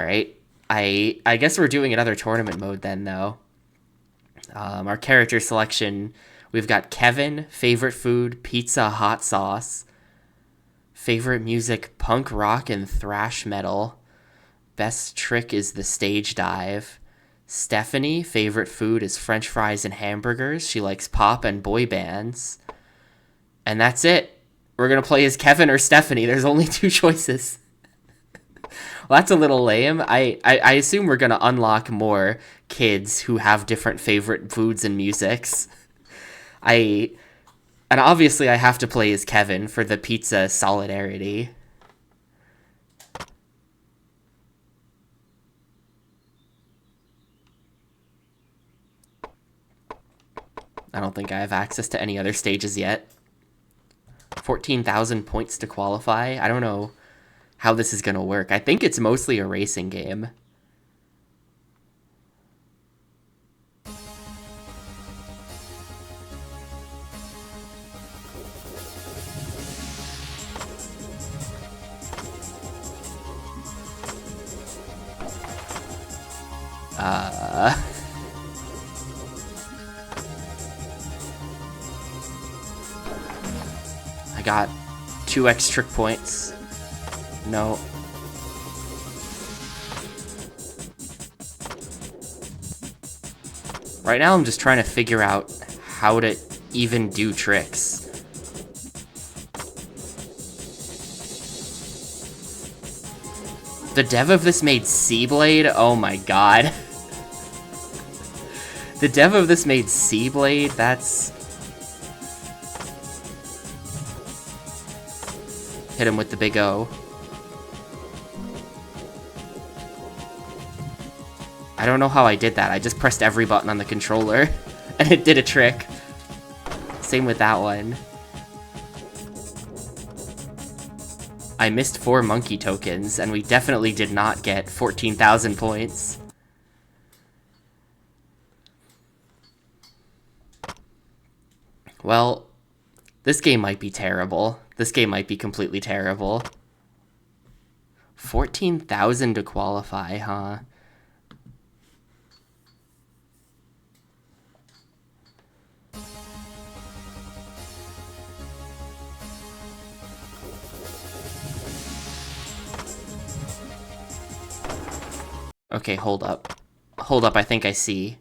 Alright. I guess we're doing another tournament mode then, though. Our character selection, we've got Kevin, favorite food, pizza, hot sauce. Favorite music, punk rock and thrash metal. Best trick is the stage dive. Stephanie, favorite food is french fries and hamburgers. She likes pop and boy bands. And that's it. We're going to play as Kevin or Stephanie. There's only two choices. Well, that's a little lame. I assume we're going to unlock more kids who have different favorite foods and musics. And obviously I have to play as Kevin for the pizza solidarity. I don't think I have access to any other stages yet. 14,000 points to qualify. I don't know how this is going to work. I think it's mostly a racing game. I got 2x trick points. No. Right now I'm just trying to figure out how to even do tricks. The dev of this made X-Bladez? Oh my god. The dev of this made X-Bladez? That's... Hit him with the big O. I don't know how I did that. I just pressed every button on the controller, and it did a trick. Same with that one. I missed 4 monkey tokens, and we definitely did not get 14,000 points. Well, this game might be terrible. This game might be completely terrible. 14,000 to qualify, huh? Okay, hold up. Hold up, I think I see.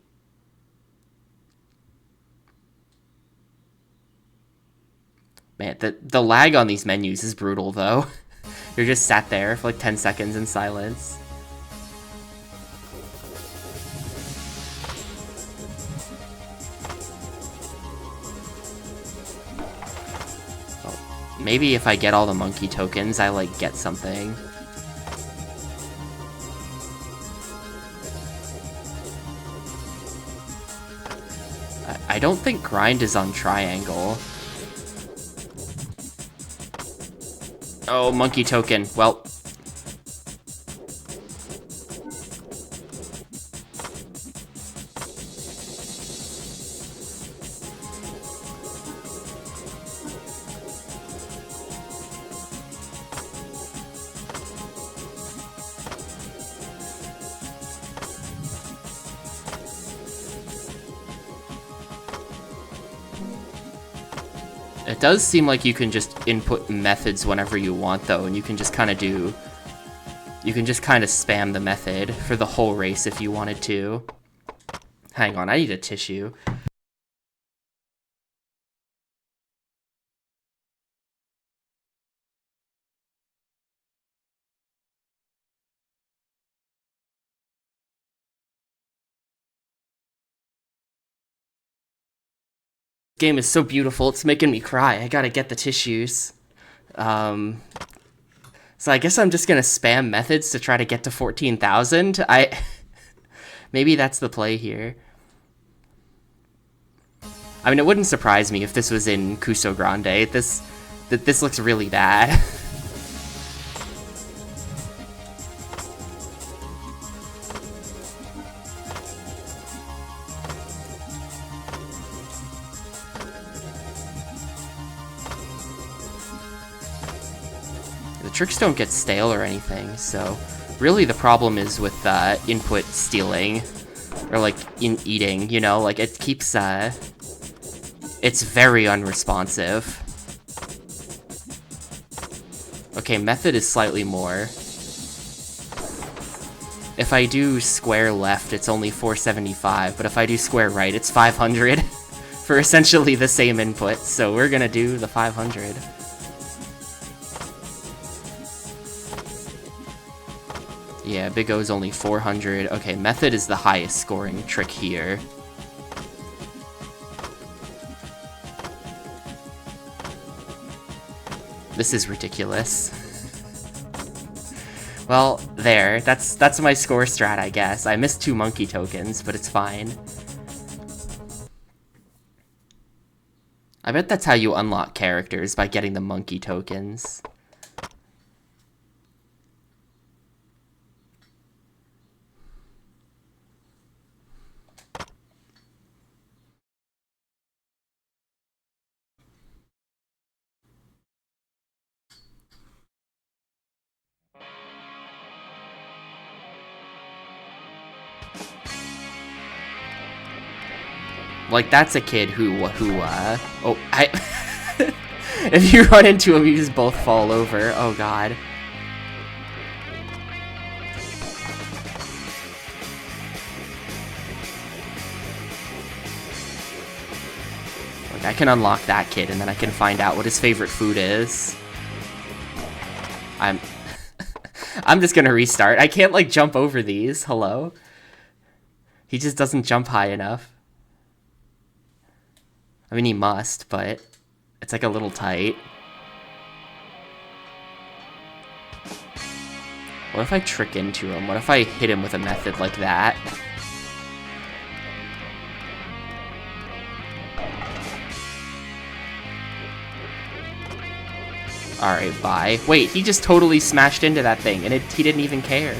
Man, the lag on these menus is brutal, though. You're just sat there for like 10 seconds in silence. Oh, maybe if I get all the monkey tokens, I, like, get something. I don't think grind is on triangle. Oh, monkey token. Well. It does seem like you can just input methods whenever you want, though, and you can just kind of do... You can just kind of spam the method for the whole race if you wanted to. Hang on, I need a tissue. Game is so beautiful, it's making me cry. I gotta get the tissues. So I guess I'm just gonna spam methods to try to get to 14,000. Maybe that's the play here. I mean, it wouldn't surprise me if this was in Cuso Grande. This looks really bad. The tricks don't get stale or anything, so Really, the problem is with input stealing, or like in eating, you know, like it keeps it's very unresponsive. Okay, method is slightly more. If I do square left, it's only 475, but if I do square right, it's 500 for essentially the same input, so we're gonna do the 500. Yeah, Big O's only 400. Okay, method is the highest scoring trick here. This is ridiculous. Well, there. That's my score strat, I guess. I missed 2 monkey tokens, but it's fine. I bet that's how you unlock characters, by getting the monkey tokens. Like, that's a kid oh, if you run into him, you just both fall over. Oh, God. Like, I can unlock that kid, and then I can find out what his favorite food is. I'm just gonna restart. I can't, like, jump over these. Hello? He just doesn't jump high enough. I mean, he must, but it's like a little tight. What if I trick into him? What if I hit him with a method like that? Alright, bye. Wait, he just totally smashed into that thing, and he didn't even care.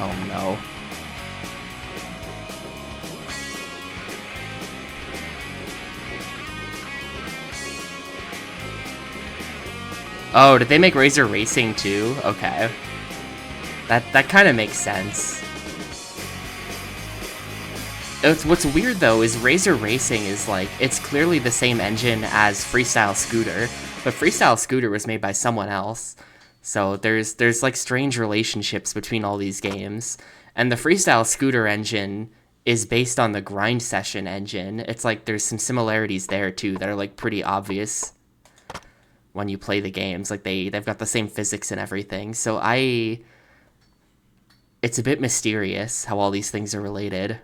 Oh no. Oh, did they make Razor Racing too? Okay. That kind of makes sense. What's weird though is Razor Racing is like, it's clearly the same engine as Freestyle Scooter, but Freestyle Scooter was made by someone else. So there's like strange relationships between all these games. And the Freestyle Scooter engine is based on the Grind Session engine. It's like there's some similarities there too that are like pretty obvious when you play the games. Like they've got the same physics and everything. So it's a bit mysterious how all these things are related.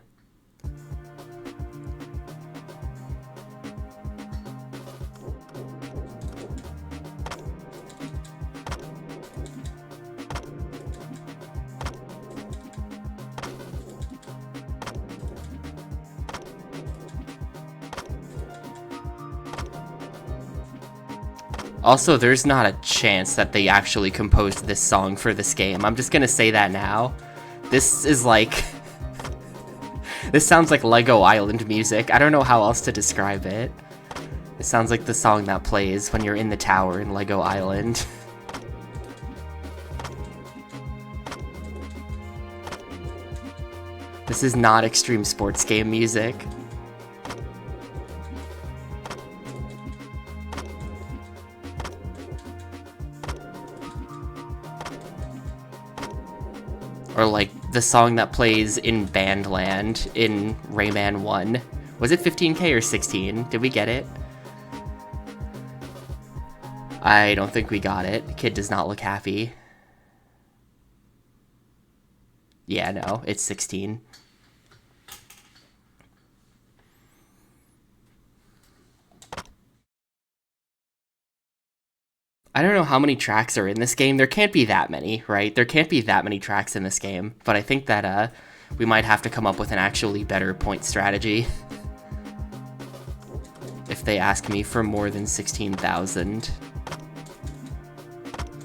Also, there's not a chance that they actually composed this song for this game. I'm just gonna say that now. This is like... this sounds like Lego Island music. I don't know how else to describe it. It sounds like the song that plays when you're in the tower in Lego Island. This is not extreme sports game music. Or like the song that plays in Bandland in Rayman 1. Was it 15K or 16? Did we get it? I don't think we got it. The kid does not look happy. Yeah, no, it's 16. I don't know how many tracks are in this game. There can't be that many, right? There can't be that many tracks in this game. But I think that we might have to come up with an actually better point strategy if they ask me for more than 16,000.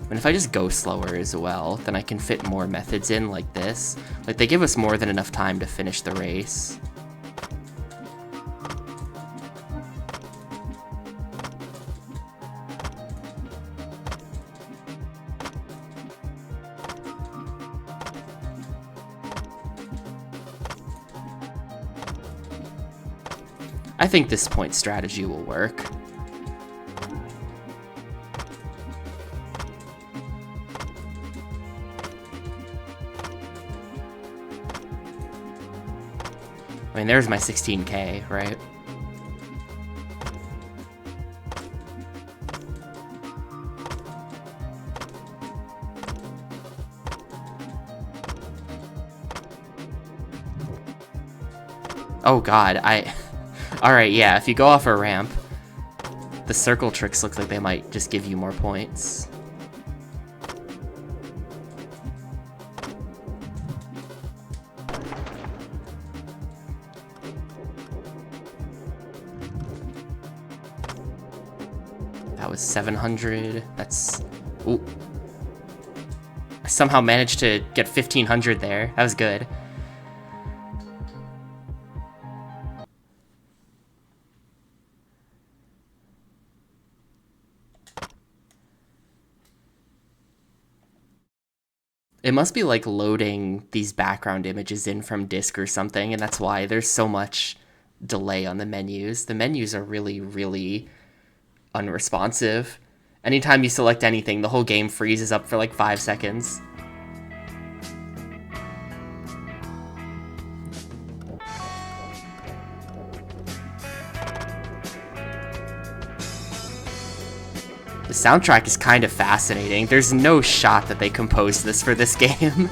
And if I just go slower as well, then I can fit more methods in like this. Like, they give us more than enough time to finish the race. I think this point strategy will work. I mean, there's my 16K, right? Oh god, Alright, yeah, if you go off a ramp, the circle tricks look like they might just give you more points. That was 700. That's... Ooh. I somehow managed to get 1,500 there. That was good. It must be like loading these background images in from disk or something, and that's why there's so much delay on the menus. The menus are really, really unresponsive. Anytime you select anything, the whole game freezes up for like 5 seconds. The soundtrack is kind of fascinating. There's no shot that they composed this for this game.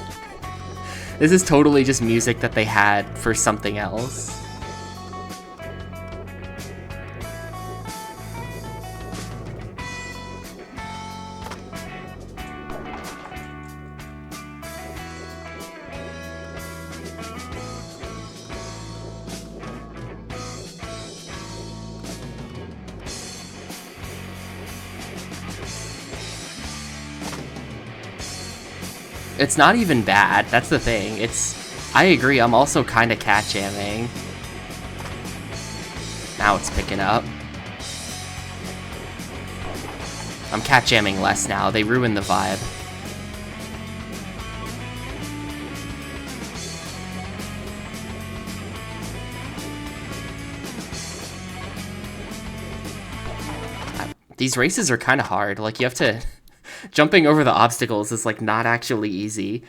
This is totally just music that they had for something else. It's not even bad, that's the thing. I agree, I'm also kind of cat jamming. Now it's picking up. I'm cat jamming less now, they ruined the vibe. These races are kind of hard, like you have to... Jumping over the obstacles is, like, not actually easy.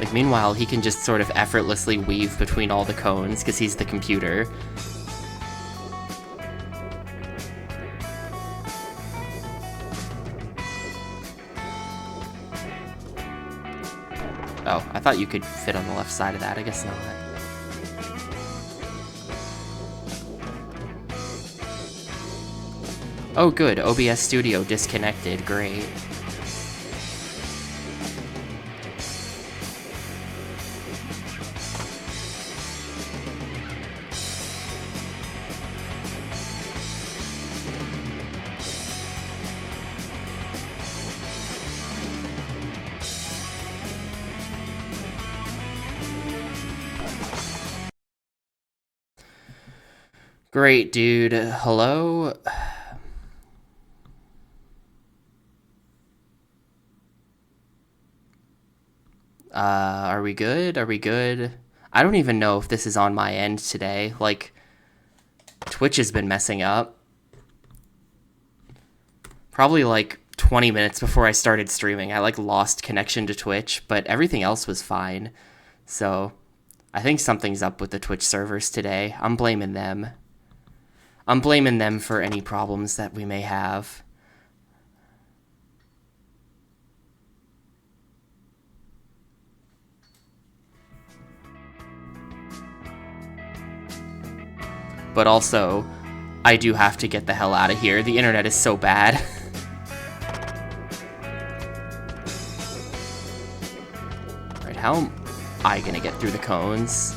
Like, meanwhile, he can just sort of effortlessly weave between all the cones because he's the computer. Oh, I thought you could fit on the left side of that. I guess not. Oh, good. OBS Studio disconnected. Great. Great, dude. Hello? Are we good? Are we good? I don't even know if this is on my end today. Like, Twitch has been messing up. Probably like 20 minutes before I started streaming, I like lost connection to Twitch, but everything else was fine. So, I think something's up with the Twitch servers today. I'm blaming them. I'm blaming them for any problems that we may have. But also, I do have to get the hell out of here. The internet is so bad. Right, how am I gonna get through the cones?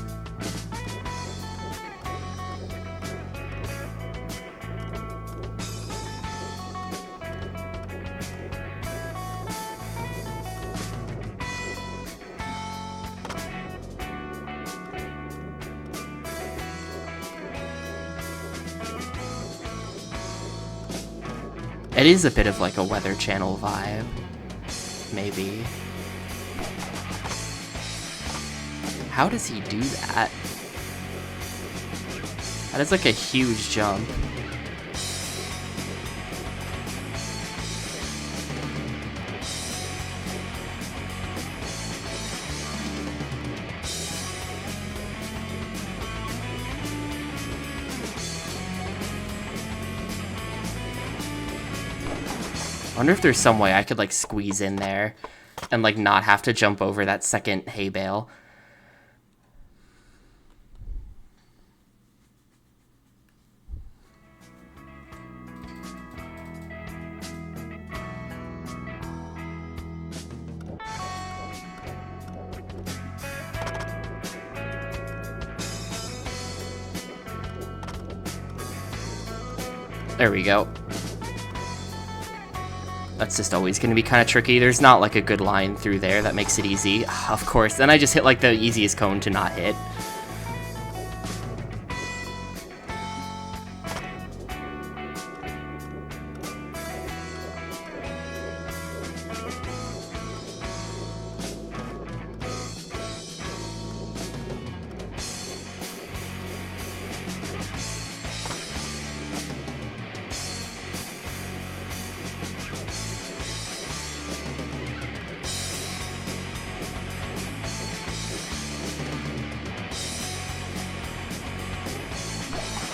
It is a bit of like a Weather Channel vibe, maybe. How does he do that? That is like a huge jump. I wonder if there's some way I could like squeeze in there and like not have to jump over that second hay bale. There we go. That's just always going to be kind of tricky. There's not like a good line through there that makes it easy. Of course, then I just hit like the easiest cone to not hit.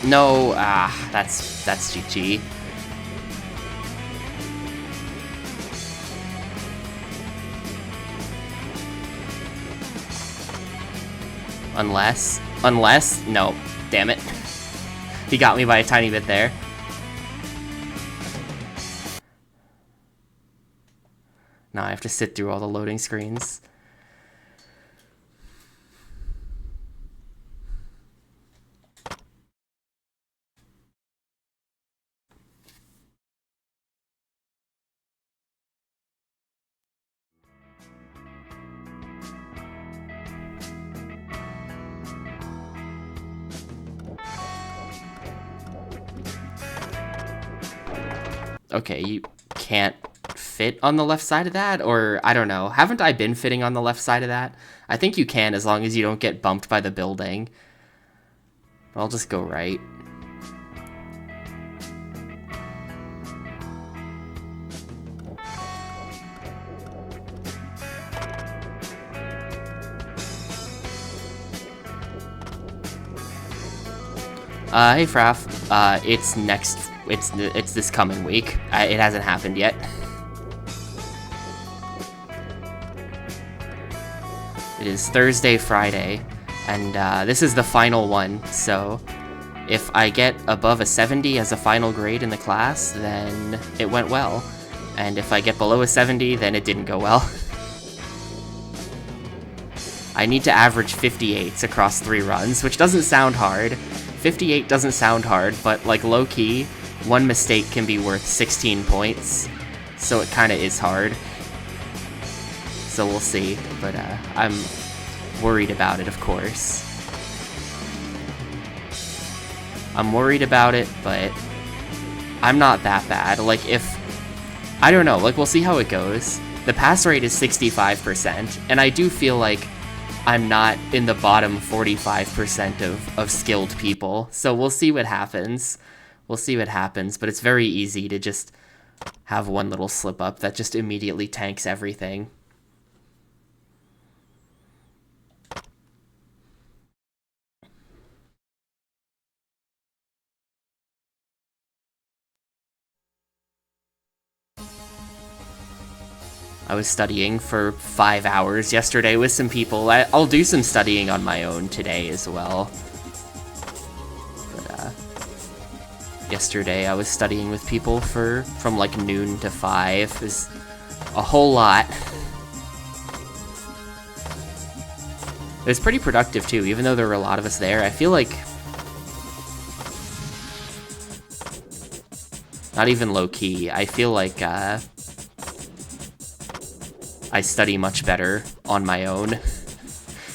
No, that's GG. Unless, no, damn it. He got me by a tiny bit there. Now I have to sit through all the loading screens. Okay, you can't fit on the left side of that? Or, I don't know. Haven't I been fitting on the left side of that? I think you can as long as you don't get bumped by the building. I'll just go right. Hey Fraff, it's this coming week. It hasn't happened yet. It is Thursday, Friday, and this is the final one, so if I get above a 70 as a final grade in the class, then it went well, and if I get below a 70, then it didn't go well. I need to average 58s across 3 runs, which doesn't sound hard. 58 doesn't sound hard, but like low-key, one mistake can be worth 16 points, so it kind of is hard. So we'll see, but I'm worried about it, of course. I'm worried about it, but I'm not that bad. Like, I don't know, like, we'll see how it goes. The pass rate is 65%, and I do feel like I'm not in the bottom 45% of skilled people, so we'll see what happens. We'll see what happens, but it's very easy to just have one little slip up that just immediately tanks everything. I was studying for 5 hours yesterday with some people. I'll do some studying on my own today as well. But, yesterday I was studying with people from like noon to 5. It was a whole lot. It was pretty productive too, even though there were a lot of us there. I feel like... Not even low-key. I feel like, I study much better on my own.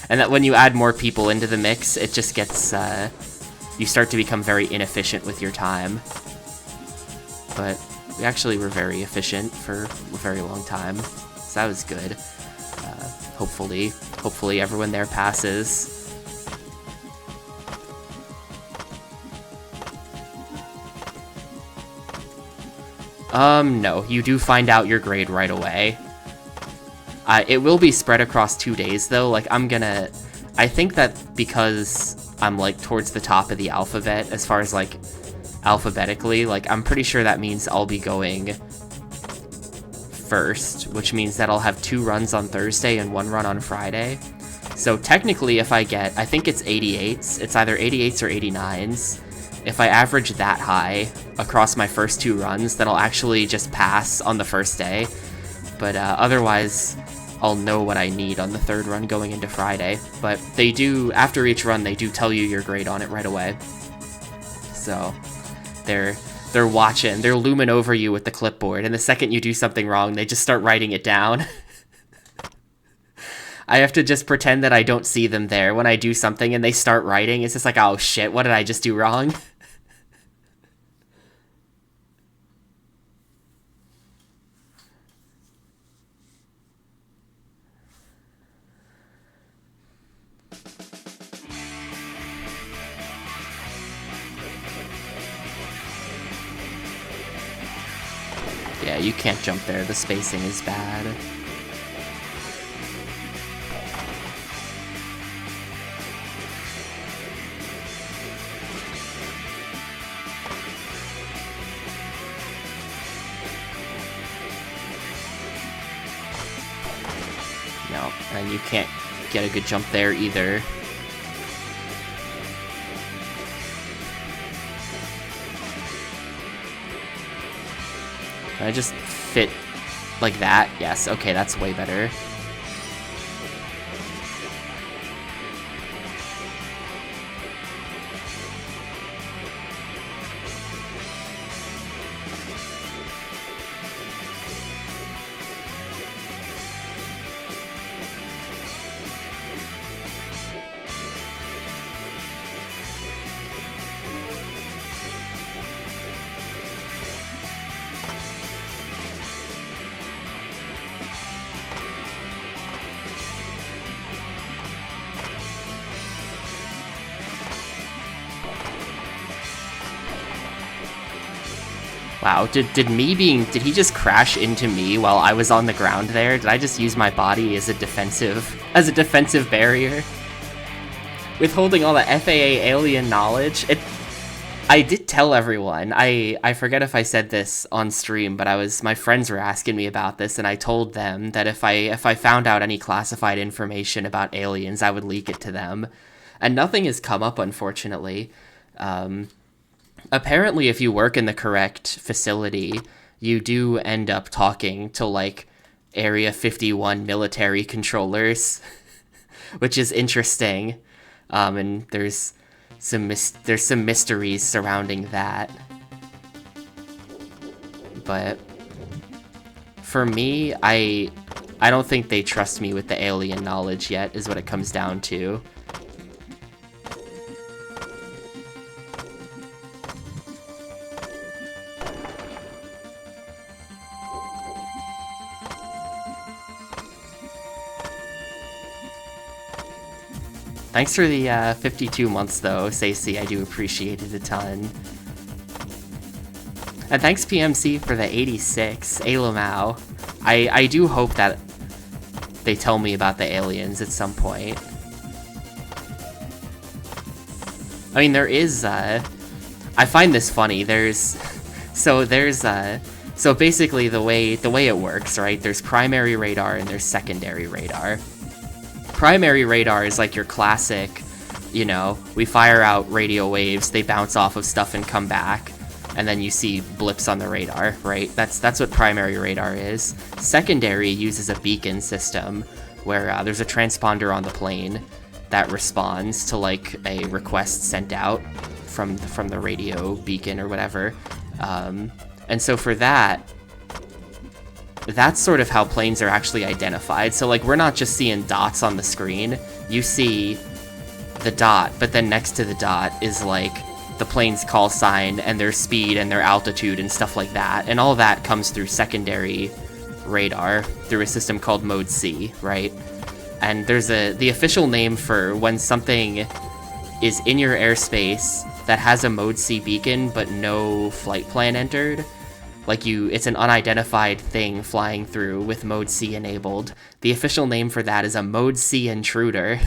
And that when you add more people into the mix, it just gets, you start to become very inefficient with your time. But we actually were very efficient for a very long time, so that was good. Hopefully everyone there passes. No, you do find out your grade right away. It will be spread across 2 days, though. Like, I think that because I'm, like, towards the top of the alphabet, as far as, like, alphabetically, like, I'm pretty sure that means I'll be going first, which means that I'll have 2 runs on Thursday and 1 run on Friday. So, technically, if I get, I think it's 88s. It's either 88s or 89s. If I average that high across my first 2 runs, then I'll actually just pass on the first day. But, otherwise... I'll know what I need on the 3rd run going into Friday. But they do, after each run, they do tell you your grade on it right away. So, they're watching, they're looming over you with the clipboard, and the second you do something wrong, they just start writing it down. I have to just pretend that I don't see them there when I do something and they start writing. It's just like, oh shit, what did I just do wrong? Yeah, you can't jump there. The spacing is bad. No, and you can't get a good jump there either. Can I just fit like that? Yes, okay, that's way better. Wow, did he just crash into me while I was on the ground there? Did I just use my body as a defensive barrier? Withholding all the FAA alien knowledge? I did tell everyone. I forget if I said this on stream, but my friends were asking me about this, and I told them that if I found out any classified information about aliens, I would leak it to them. And nothing has come up, unfortunately. Apparently, if you work in the correct facility, you do end up talking to, like, Area 51 military controllers, which is interesting. And there's some mysteries surrounding that. But for me, I don't think they trust me with the alien knowledge yet, is what it comes down to. Thanks for the 52 months, though, Stacey. I do appreciate it a ton. And thanks, PMC, for the 86. Alamau. I do hope that they tell me about the aliens at some point. I mean, there is, I find this funny. There's So basically the way it works, right? There's primary radar and there's secondary radar. Primary radar is like your classic, you know, we fire out radio waves, they bounce off of stuff and come back, and then you see blips on the radar, right? That's what primary radar is. Secondary uses a beacon system where there's a transponder on the plane that responds to like a request sent out from the radio beacon or whatever. And so for that, that's sort of how planes are actually identified. So like we're not just seeing dots on the screen. You see the dot, but then next to the dot is like the plane's call sign and their speed and their altitude and stuff like that. And all that comes through secondary radar through a system called Mode C, right? And there's the official name for when something is in your airspace that has a Mode C beacon but no flight plan entered. Like it's an unidentified thing flying through with Mode C enabled. The official name for that is a Mode C intruder,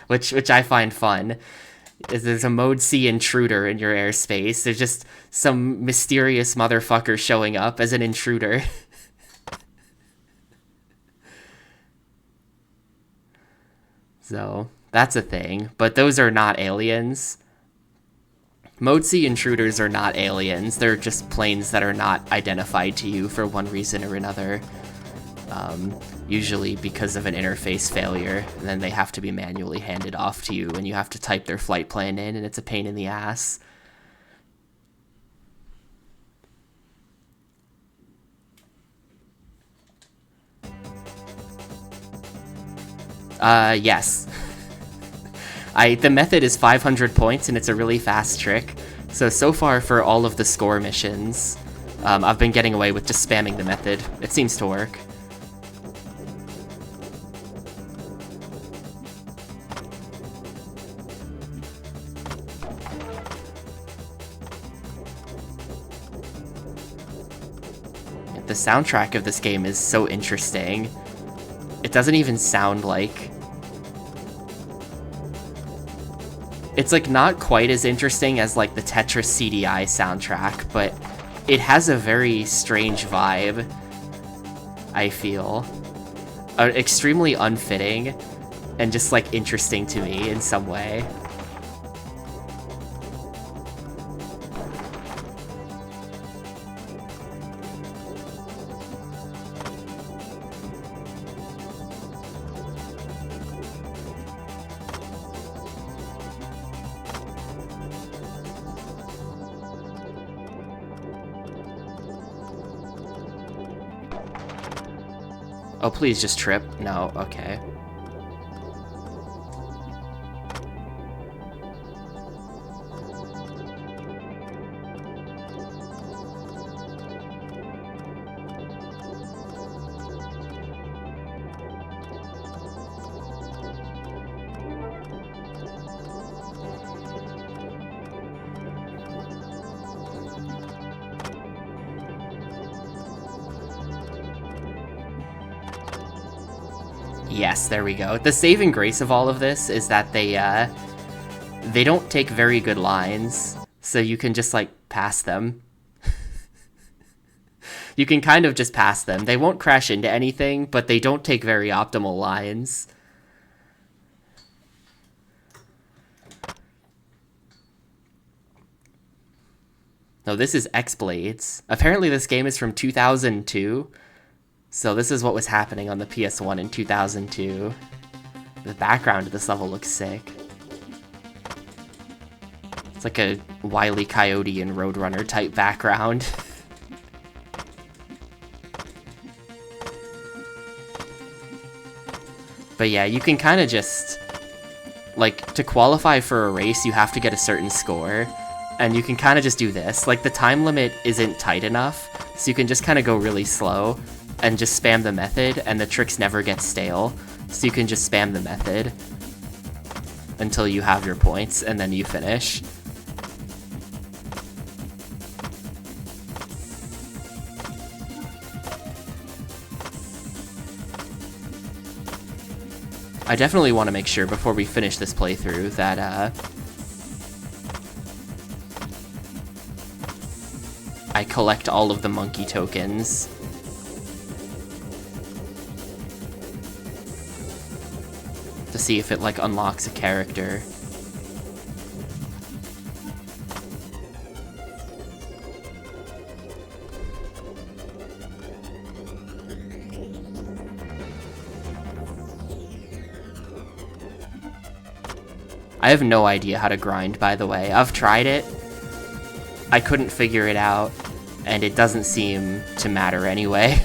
which I find fun. There's a Mode C intruder in your airspace. There's just some mysterious motherfucker showing up as an intruder. So that's a thing, but those are not aliens. Mode C intruders are not aliens, they're just planes that are not identified to you for one reason or another. Usually because of an interface failure, and then they have to be manually handed off to you, and you have to type their flight plan in, and it's a pain in the ass. Yes. The method is 500 points, and it's a really fast trick. So far for all of the score missions, I've been getting away with just spamming the method. It seems to work. The soundtrack of this game is so interesting. It doesn't even sound like... It's like not quite as interesting as like the Tetris CDI soundtrack, but it has a very strange vibe, I feel. Extremely unfitting and just like interesting to me in some way. Oh, please just trip. No, okay. Yes, there we go. The saving grace of all of this is that they don't take very good lines, so you can just, like, pass them. You can kind of just pass them. They won't crash into anything, but they don't take very optimal lines. No, this is X-Bladez. Apparently this game is from 2002. So this is what was happening on the PS1 in 2002. The background of this level looks sick. It's like a Wile E. Coyote and Roadrunner type background. But yeah, you can kind of just... Like, to qualify for a race, you have to get a certain score. And you can kind of just do this. Like, the time limit isn't tight enough, so you can just kind of go really slow and just spam the method, and the tricks never get stale. So you can just spam the method until you have your points, and then you finish. I definitely want to make sure before we finish this playthrough that I collect all of the monkey tokens. To see if it, like, unlocks a character. I have no idea how to grind, by the way. I've tried it. I couldn't figure it out, and it doesn't seem to matter anyway.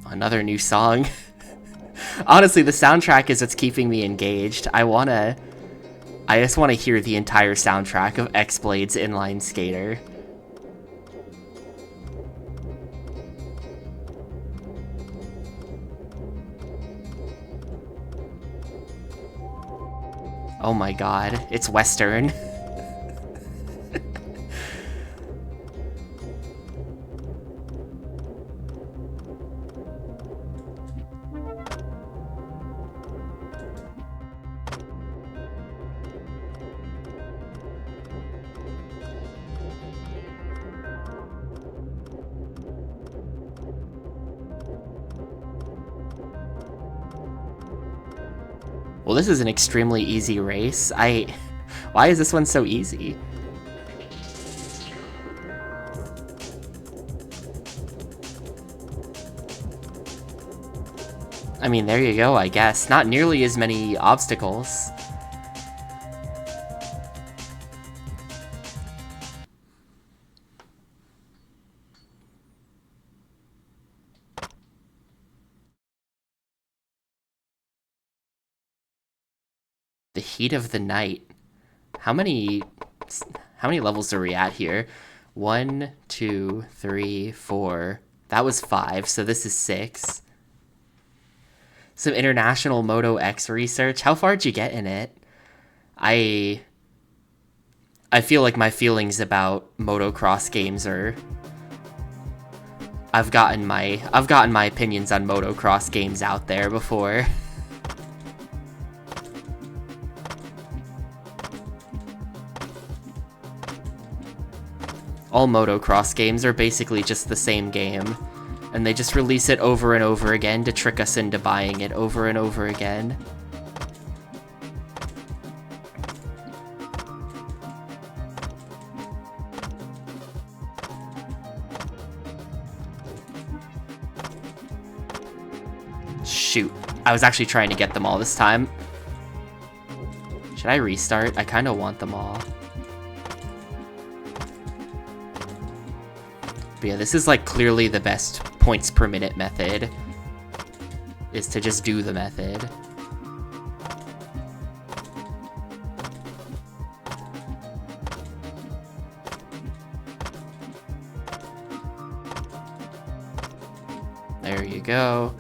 Another new song. Honestly, the soundtrack is what's keeping me engaged. I just wanna hear the entire soundtrack of X-Bladez Inline Skater. Oh my god, it's Western. Well, this is an extremely easy race. Why is this one so easy? I mean, there you go, I guess. Not nearly as many obstacles. The heat of the night. How many levels are we at here? 1, 2, 3, 4. That was 5, so this is 6. Some international Moto X research. How far'd you get in it? I feel like my feelings about motocross games are... I've gotten my opinions on motocross games out there before. All motocross games are basically just the same game, and they just release it over and over again to trick us into buying it over and over again. Shoot, I was actually trying to get them all this time. Should I restart? I kind of want them all. But yeah, this is like clearly the best points per minute method, is to just do the method. There you go.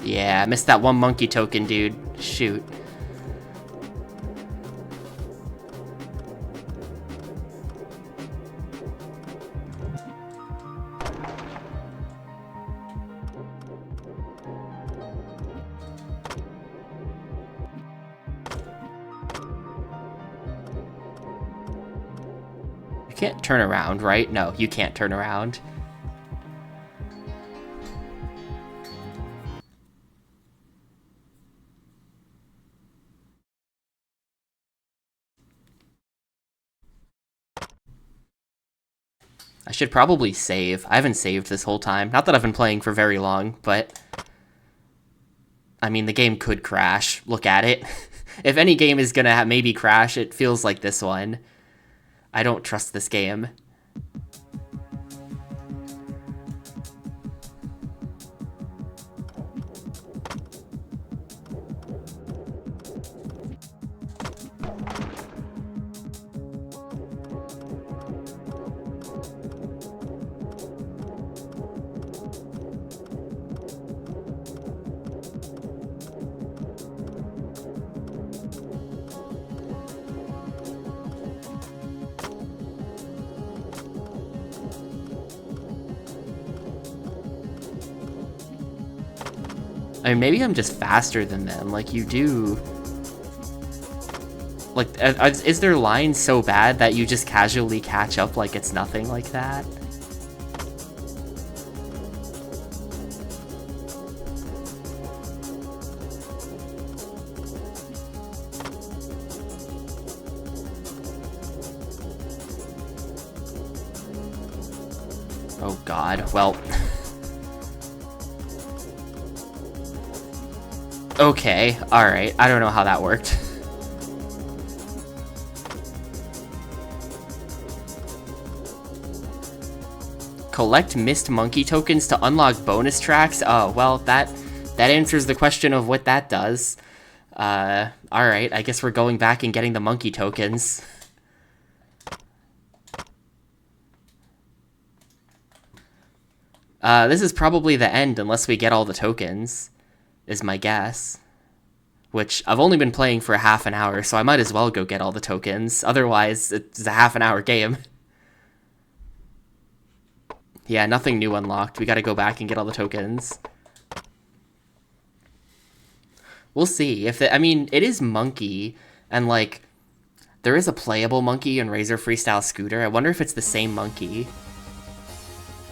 Yeah, I missed that one monkey token, dude. Shoot. You can't turn around, right? No, you can't turn around. I should probably save. I haven't saved this whole time. Not that I've been playing for very long, but... I mean, the game could crash. Look at it. If any game is gonna maybe crash, it feels like this one. I don't trust this game. I mean, maybe I'm just faster than them. Like, you do... Like, is their line so bad that you just casually catch up like it's nothing like that? Oh god, well... Okay, alright, I don't know how that worked. Collect missed monkey tokens to unlock bonus tracks? Oh, well, that answers the question of what that does. Alright, I guess we're going back and getting the monkey tokens. This is probably the end unless we get all the tokens, is my guess. Which, I've only been playing for half an hour, so I might as well go get all the tokens. Otherwise, it's a half-an-hour game. Yeah, nothing new unlocked. We gotta go back and get all the tokens. We'll see. I mean, it is Monkey, and, like, there is a playable monkey in Razor Freestyle Scooter. I wonder if it's the same monkey.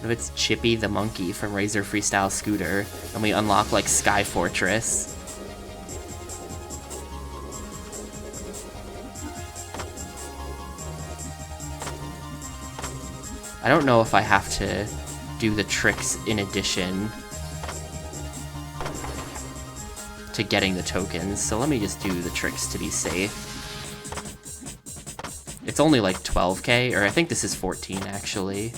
What if it's Chippy the monkey from Razor Freestyle Scooter, and we unlock, like, Sky Fortress? I don't know if I have to do the tricks in addition to getting the tokens, so let me just do the tricks to be safe. It's only like 12k, or I think this is 14 actually.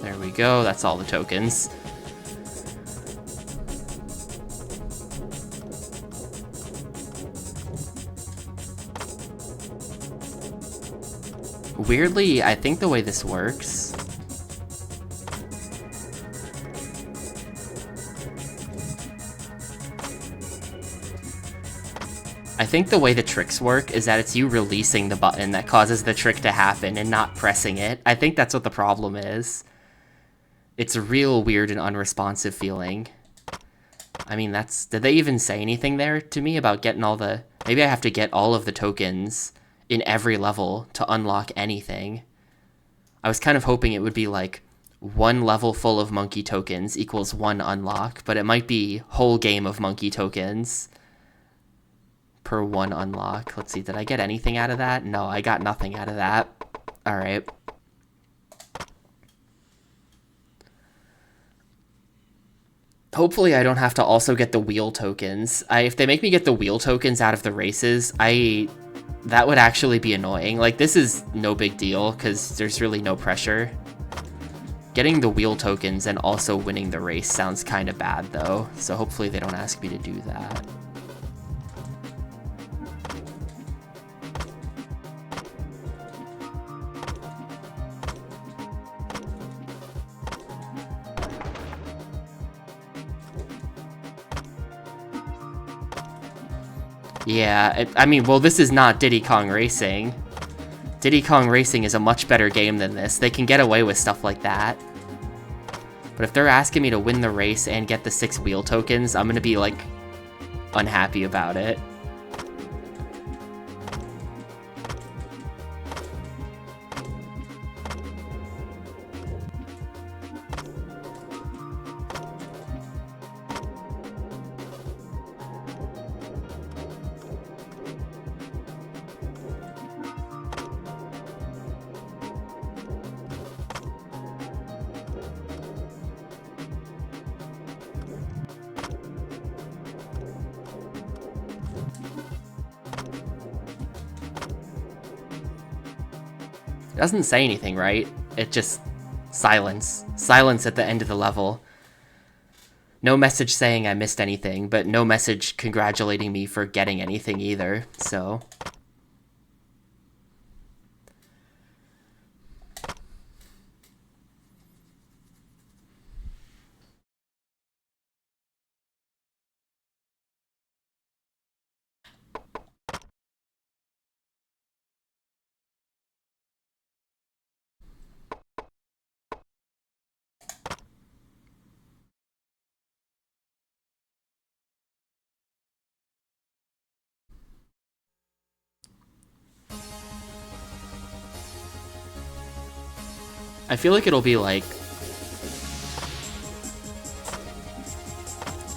There we go, that's all the tokens. Weirdly, I think the way this works... I think the way the tricks work is that it's you releasing the button that causes the trick to happen and not pressing it. I think that's what the problem is. It's a real weird and unresponsive feeling. I mean, did they even say anything there to me about getting all the... Maybe I have to get all of the tokens in every level to unlock anything. I was kind of hoping it would be like 1 level full of monkey tokens equals 1 unlock, but it might be whole game of monkey tokens per 1 unlock. Let's see, did I get anything out of that? No, I got nothing out of that. Alright. Hopefully I don't have to also get the wheel tokens. If they make me get the wheel tokens out of the races, that would actually be annoying. Like, this is no big deal, because there's really no pressure. Getting the wheel tokens and also winning the race sounds kind of bad, though. So hopefully they don't ask me to do that. Yeah, I mean, well, this is not Diddy Kong Racing. Diddy Kong Racing is a much better game than this. They can get away with stuff like that. But if they're asking me to win the race and get the 6 wheel tokens, I'm gonna be, like, unhappy about it. It doesn't say anything, right? It just... silence. Silence at the end of the level. No message saying I missed anything, but no message congratulating me for getting anything either, so... I feel like it'll be like...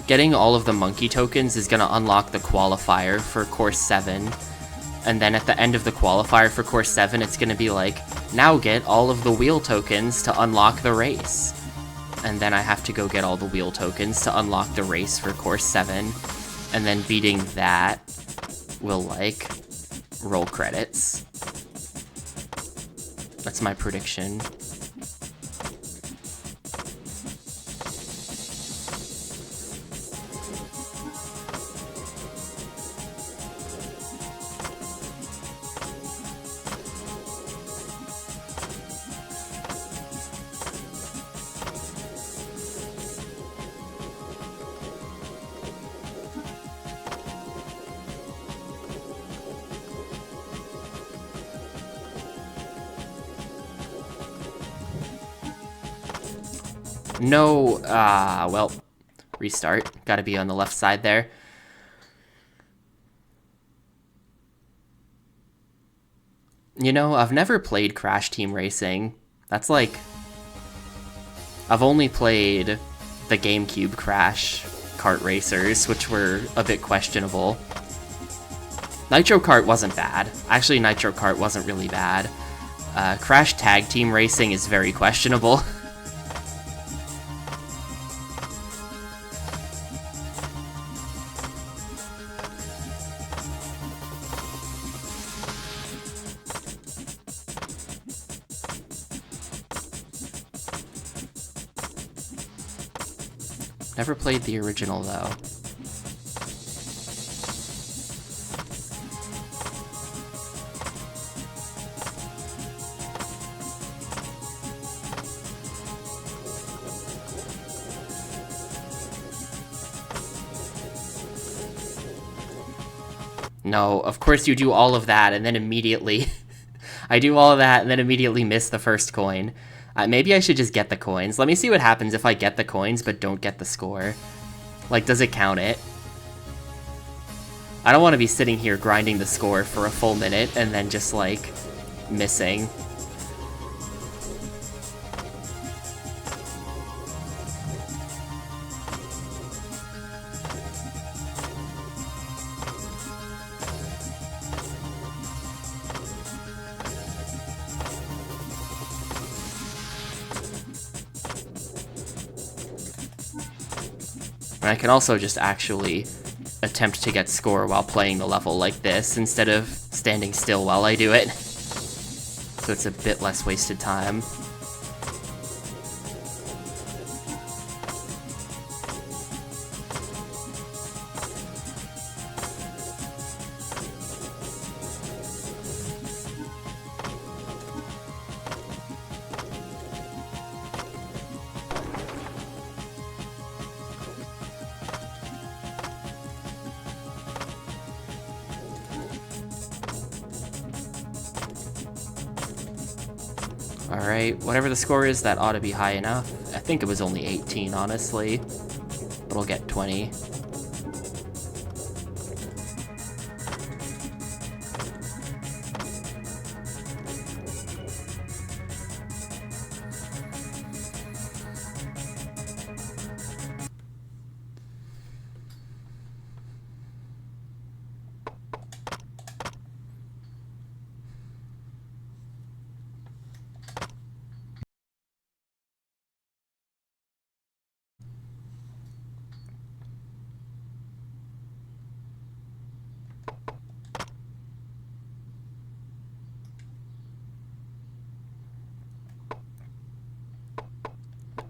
Getting all of the monkey tokens is going to unlock the qualifier for Course 7. And then at the end of the qualifier for Course 7, it's going to be like, now get all of the wheel tokens to unlock the race. And then I have to go get all the wheel tokens to unlock the race for Course 7. And then beating that will, like, roll credits. That's my prediction. No, well, restart. Gotta be on the left side there. You know, I've never played Crash Team Racing. That's like... I've only played the GameCube Crash Kart Racers, which were a bit questionable. Nitro Kart wasn't bad. Actually, Nitro Kart wasn't really bad. Crash Tag Team Racing is very questionable. Never played the original, though. No, of course you do all of that and then immediately... I do all of that and then immediately miss the first coin. Maybe I should just get the coins. Let me see what happens if I get the coins but don't get the score. Like, does it count it? I don't want to be sitting here grinding the score for a full minute and then just, like, missing. And I can also just actually attempt to get score while playing the level like this, instead of standing still while I do it. So it's a bit less wasted time. Alright, whatever the score is, that ought to be high enough. I think it was only 18, honestly. But I'll get 20.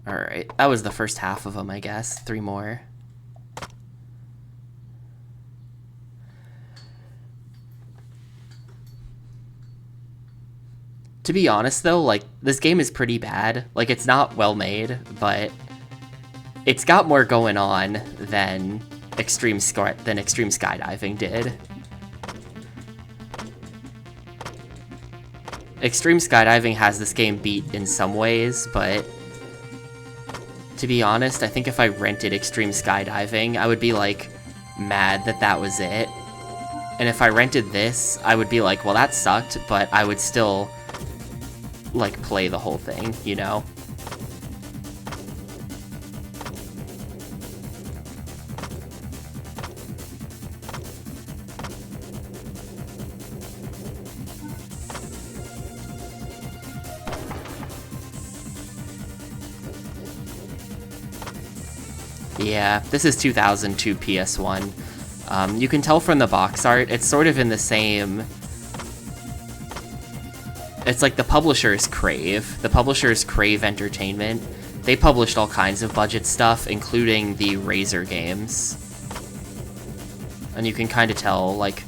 Alright, that was the first half of them, I guess. 3 more. To be honest, though, like, this game is pretty bad. Like, it's not well made, but it's got more going on than Extreme Skydiving did. Extreme Skydiving has this game beat in some ways, but to be honest, I think if I rented Extreme Skydiving, I would be, like, mad that that was it. And if I rented this, I would be like, well, that sucked, but I would still, like, play the whole thing, you know? Yeah, this is 2002 PS1. You can tell from the box art, it's sort of in the same... It's like the publisher's Crave. The publisher's Crave Entertainment. They published all kinds of budget stuff, including the Razor games. And you can kind of tell, like,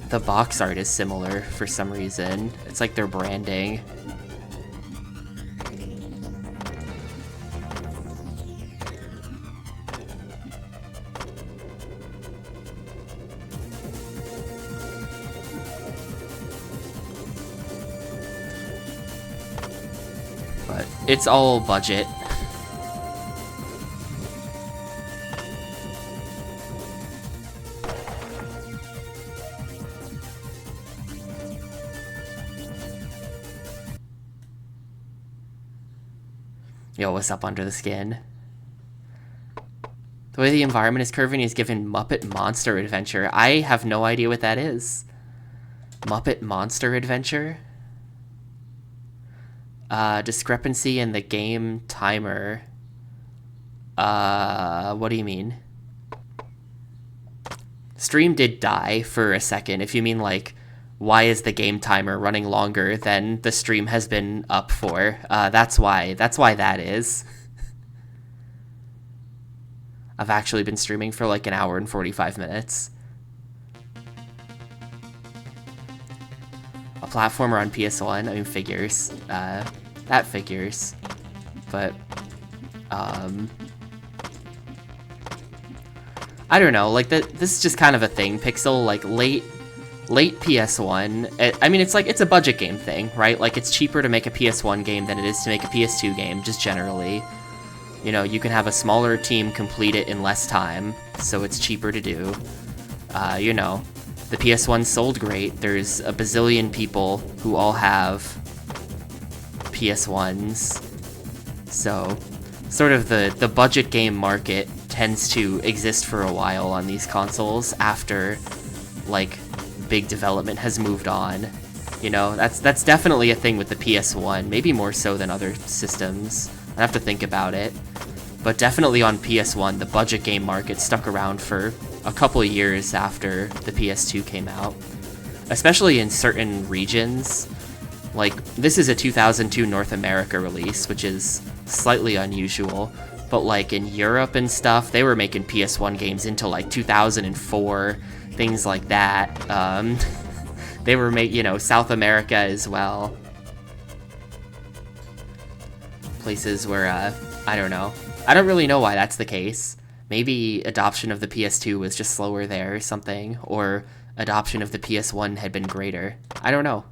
the box art is similar for some reason. It's like their branding. But it's all budget. Yo, what's up under the skin? The way the environment is curving is given Muppet Monster Adventure. I have no idea what that is. Muppet Monster Adventure? Discrepancy in the game timer. What do you mean? Stream did die for a second. If you mean, like, why is the game timer running longer than the stream has been up for? That's why that is. I've actually been streaming for like an hour and 45 minutes. A platformer on PS1, I mean, figures. That figures. But, I don't know, like, this is just kind of a thing. Pixel, like, late PS1, I mean, it's a budget game thing, right? Like, it's cheaper to make a PS1 game than it is to make a PS2 game, just generally. You know, you can have a smaller team complete it in less time, so it's cheaper to do. You know, the PS1 sold great. There's a bazillion people who all have PS1s. So, sort of the budget game market tends to exist for a while on these consoles after, like, big development has moved on. You know, that's definitely a thing with the PS1, maybe more so than other systems. I have to think about it. But definitely on PS1, the budget game market stuck around for a couple of years after the PS2 came out. Especially in certain regions. Like, this is a 2002 North America release, which is slightly unusual. But, like, in Europe and stuff, they were making PS1 games into, like, 2004, things like that. They were you know, South America as well. Places where, I don't know. I don't really know why that's the case. Maybe adoption of the PS2 was just slower there or something, or adoption of the PS1 had been greater. I don't know.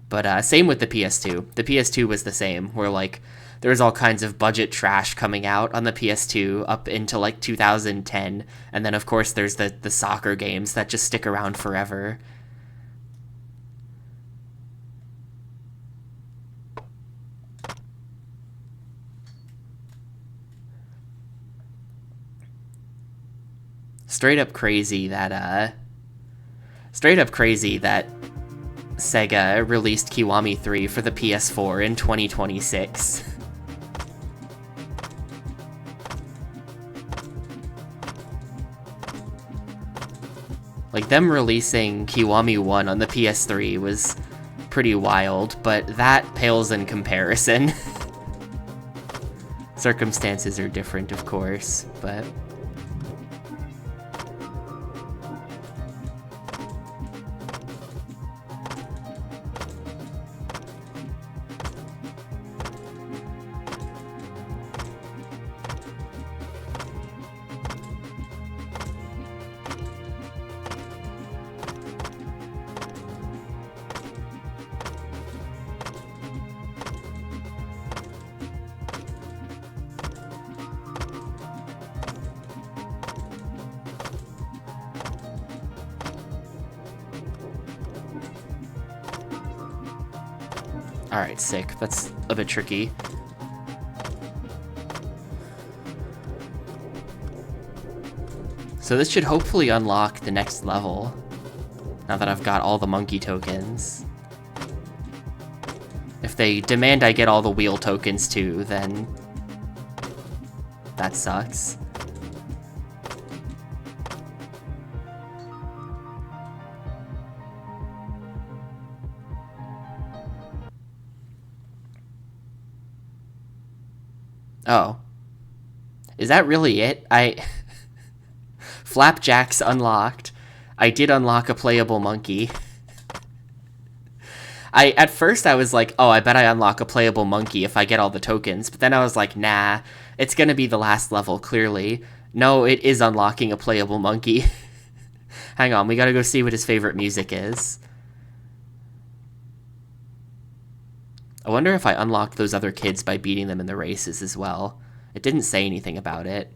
But same with the PS2. The PS2 was the same, where, like, there was all kinds of budget trash coming out on the PS2 up into, like, 2010, and then, of course, there's the soccer games that just stick around forever. Straight up crazy that Sega released Kiwami 3 for the PS4 in 2026. Like, them releasing Kiwami 1 on the PS3 was pretty wild, but that pales in comparison. Circumstances are different, of course, but... Alright, sick. That's a bit tricky. So this should hopefully unlock the next level, now that I've got all the monkey tokens. If they demand I get all the wheel tokens too, then that sucks. Oh. Is that really it? Flapjack's unlocked. I did unlock a playable monkey. At first I was like, oh, I bet I unlock a playable monkey if I get all the tokens. But then I was like, nah, it's gonna be the last level, clearly. No, it is unlocking a playable monkey. Hang on, we gotta go see what his favorite music is. I wonder if I unlocked those other kids by beating them in the races as well. It didn't say anything about it.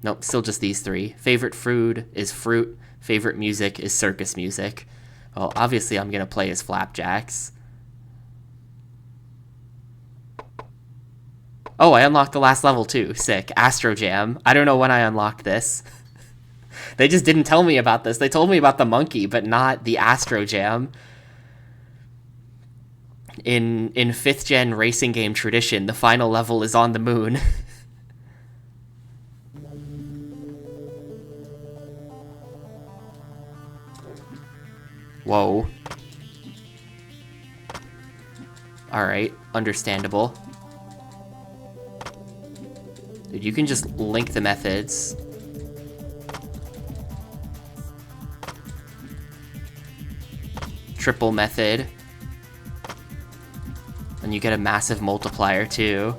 Nope, still just these three. Favorite food is fruit. Favorite music is circus music. Well, obviously I'm gonna play as Flapjacks. Oh, I unlocked the last level too. Sick. Astro Jam. I don't know when I unlocked this. They just didn't tell me about this. They told me about the monkey, but not the Astro Jam. In 5th gen racing game tradition, the final level is on the moon. Whoa. Alright, understandable. Dude, you can just link the methods. Triple method. And you get a massive multiplier, too.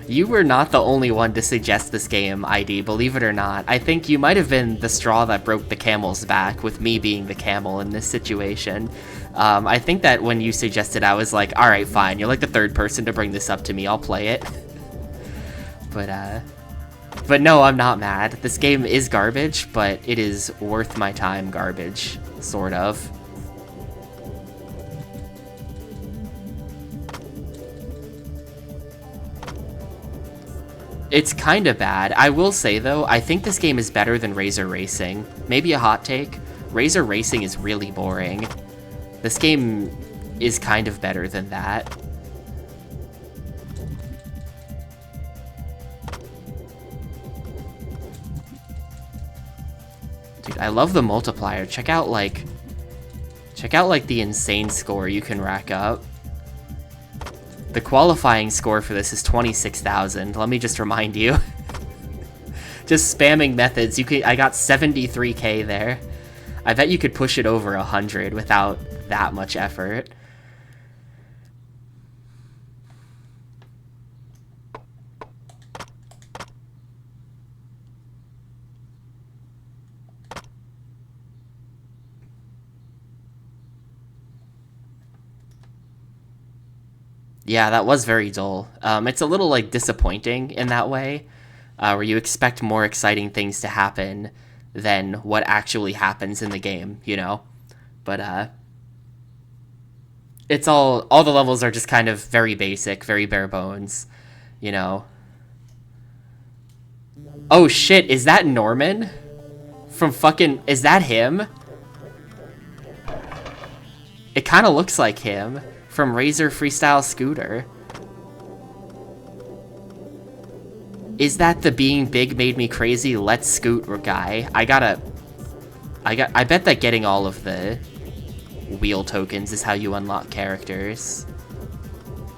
You were not the only one to suggest this game, ID, believe it or not. I think you might have been the straw that broke the camel's back, with me being the camel in this situation. I think that when you suggested, I was like, alright, fine, you're like the third person to bring this up to me, I'll play it. But no, I'm not mad. This game is garbage, but it is worth my time garbage, sort of. It's kind of bad. I will say, though, I think this game is better than Razor Racing. Maybe a hot take. Razor Racing is really boring. This game is kind of better than that. Dude, I love the multiplier. Check out, like, the insane score you can rack up. The qualifying score for this is 26,000. Let me just remind you. Just spamming methods. I got 73k there. I bet you could push it over 100 without that much effort. Yeah, that was very dull. It's a little, like, disappointing in that way, where you expect more exciting things to happen than what actually happens in the game, you know? But, it's all the levels are just kind of very basic, very bare bones, you know? Oh shit, is that Norman? From fucking, is that him? It kind of looks like him. From Razor Freestyle Scooter. Is that the being big made me crazy let's scoot guy? I bet that getting all of the wheel tokens is how you unlock characters.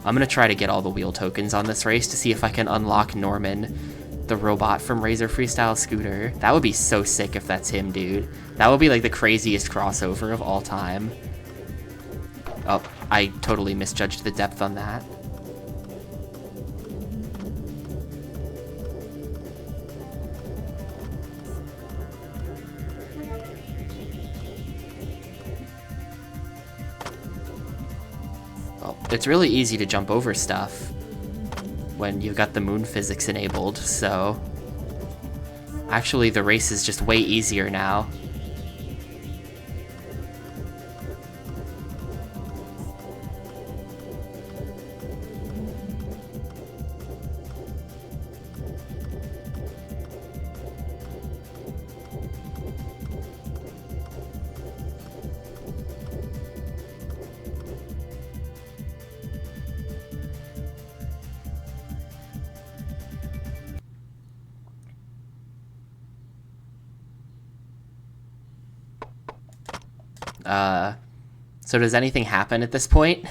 I'm gonna try to get all the wheel tokens on this race to see if I can unlock Norman, the robot from Razor Freestyle Scooter. That would be so sick if that's him, dude. That would be like the craziest crossover of all time. Oh, I totally misjudged the depth on that. It's really easy to jump over stuff when you've got the moon physics enabled, so actually the race is just way easier now. So does anything happen at this point?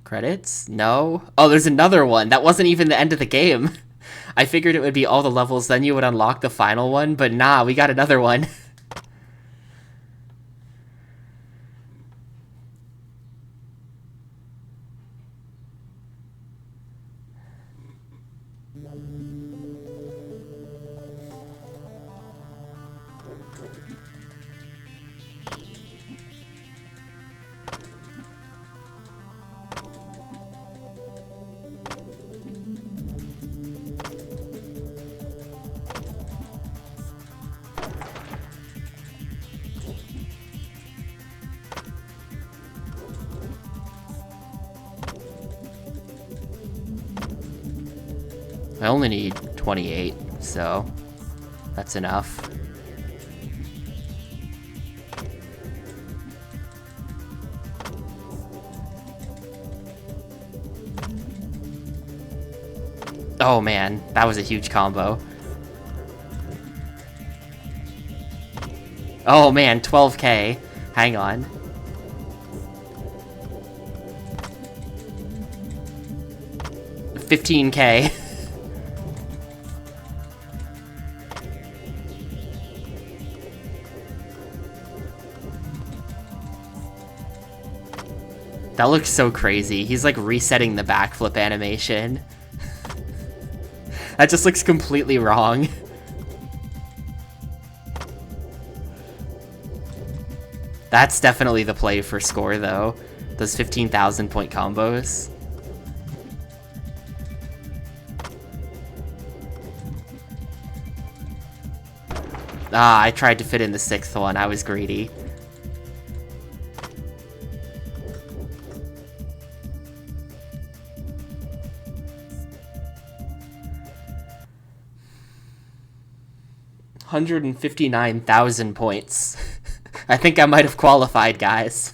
Credits? No? Oh, there's another one. That wasn't even the end of the game. I figured it would be all the levels, then you would unlock the final one, but nah, we got another one. I only need 28, so that's enough. Oh man, that was a huge combo. Oh man, 12k. Hang on. $15k. That looks so crazy. He's like resetting the backflip animation. That just looks completely wrong. That's definitely the play for score though. Those 15,000 point combos. Ah, I tried to fit in the 6th one. I was greedy. $159,000 points. I think I might have qualified, guys.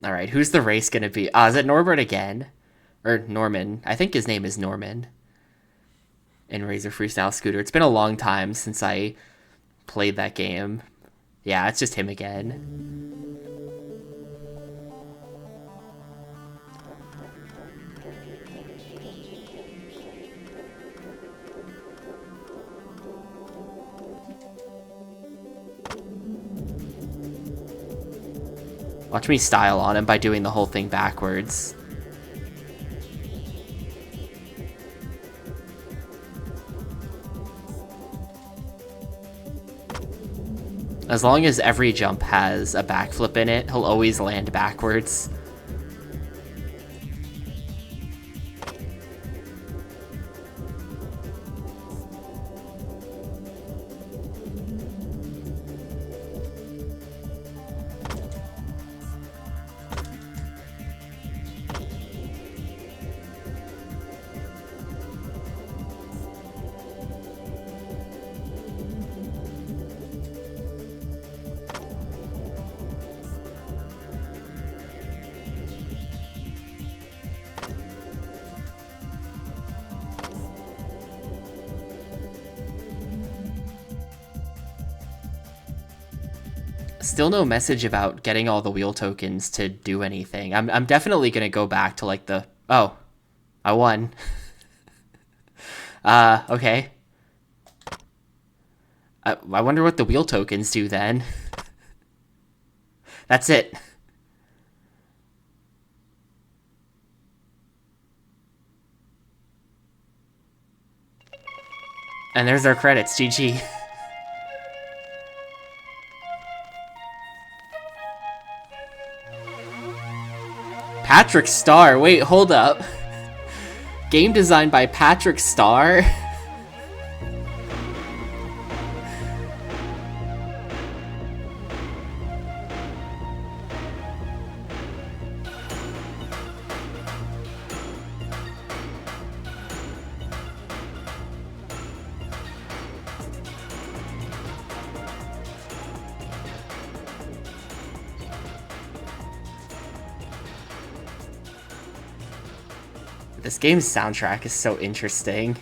All right, who's the race gonna be? Is it Norbert again? Or Norman. I think his name is Norman. In Razor Freestyle Scooter. It's been a long time since I played that game. Yeah, it's just him again. Watch me style on him by doing the whole thing backwards. As long as every jump has a backflip in it, he'll always land backwards. Still no message about getting all the wheel tokens to do anything. I'm definitely gonna go back to like the... Oh, I won. Okay. I wonder what the wheel tokens do then. That's it. And there's our credits, GG. Patrick Star, wait, hold up. Game designed by Patrick Star? This game's soundtrack is so interesting.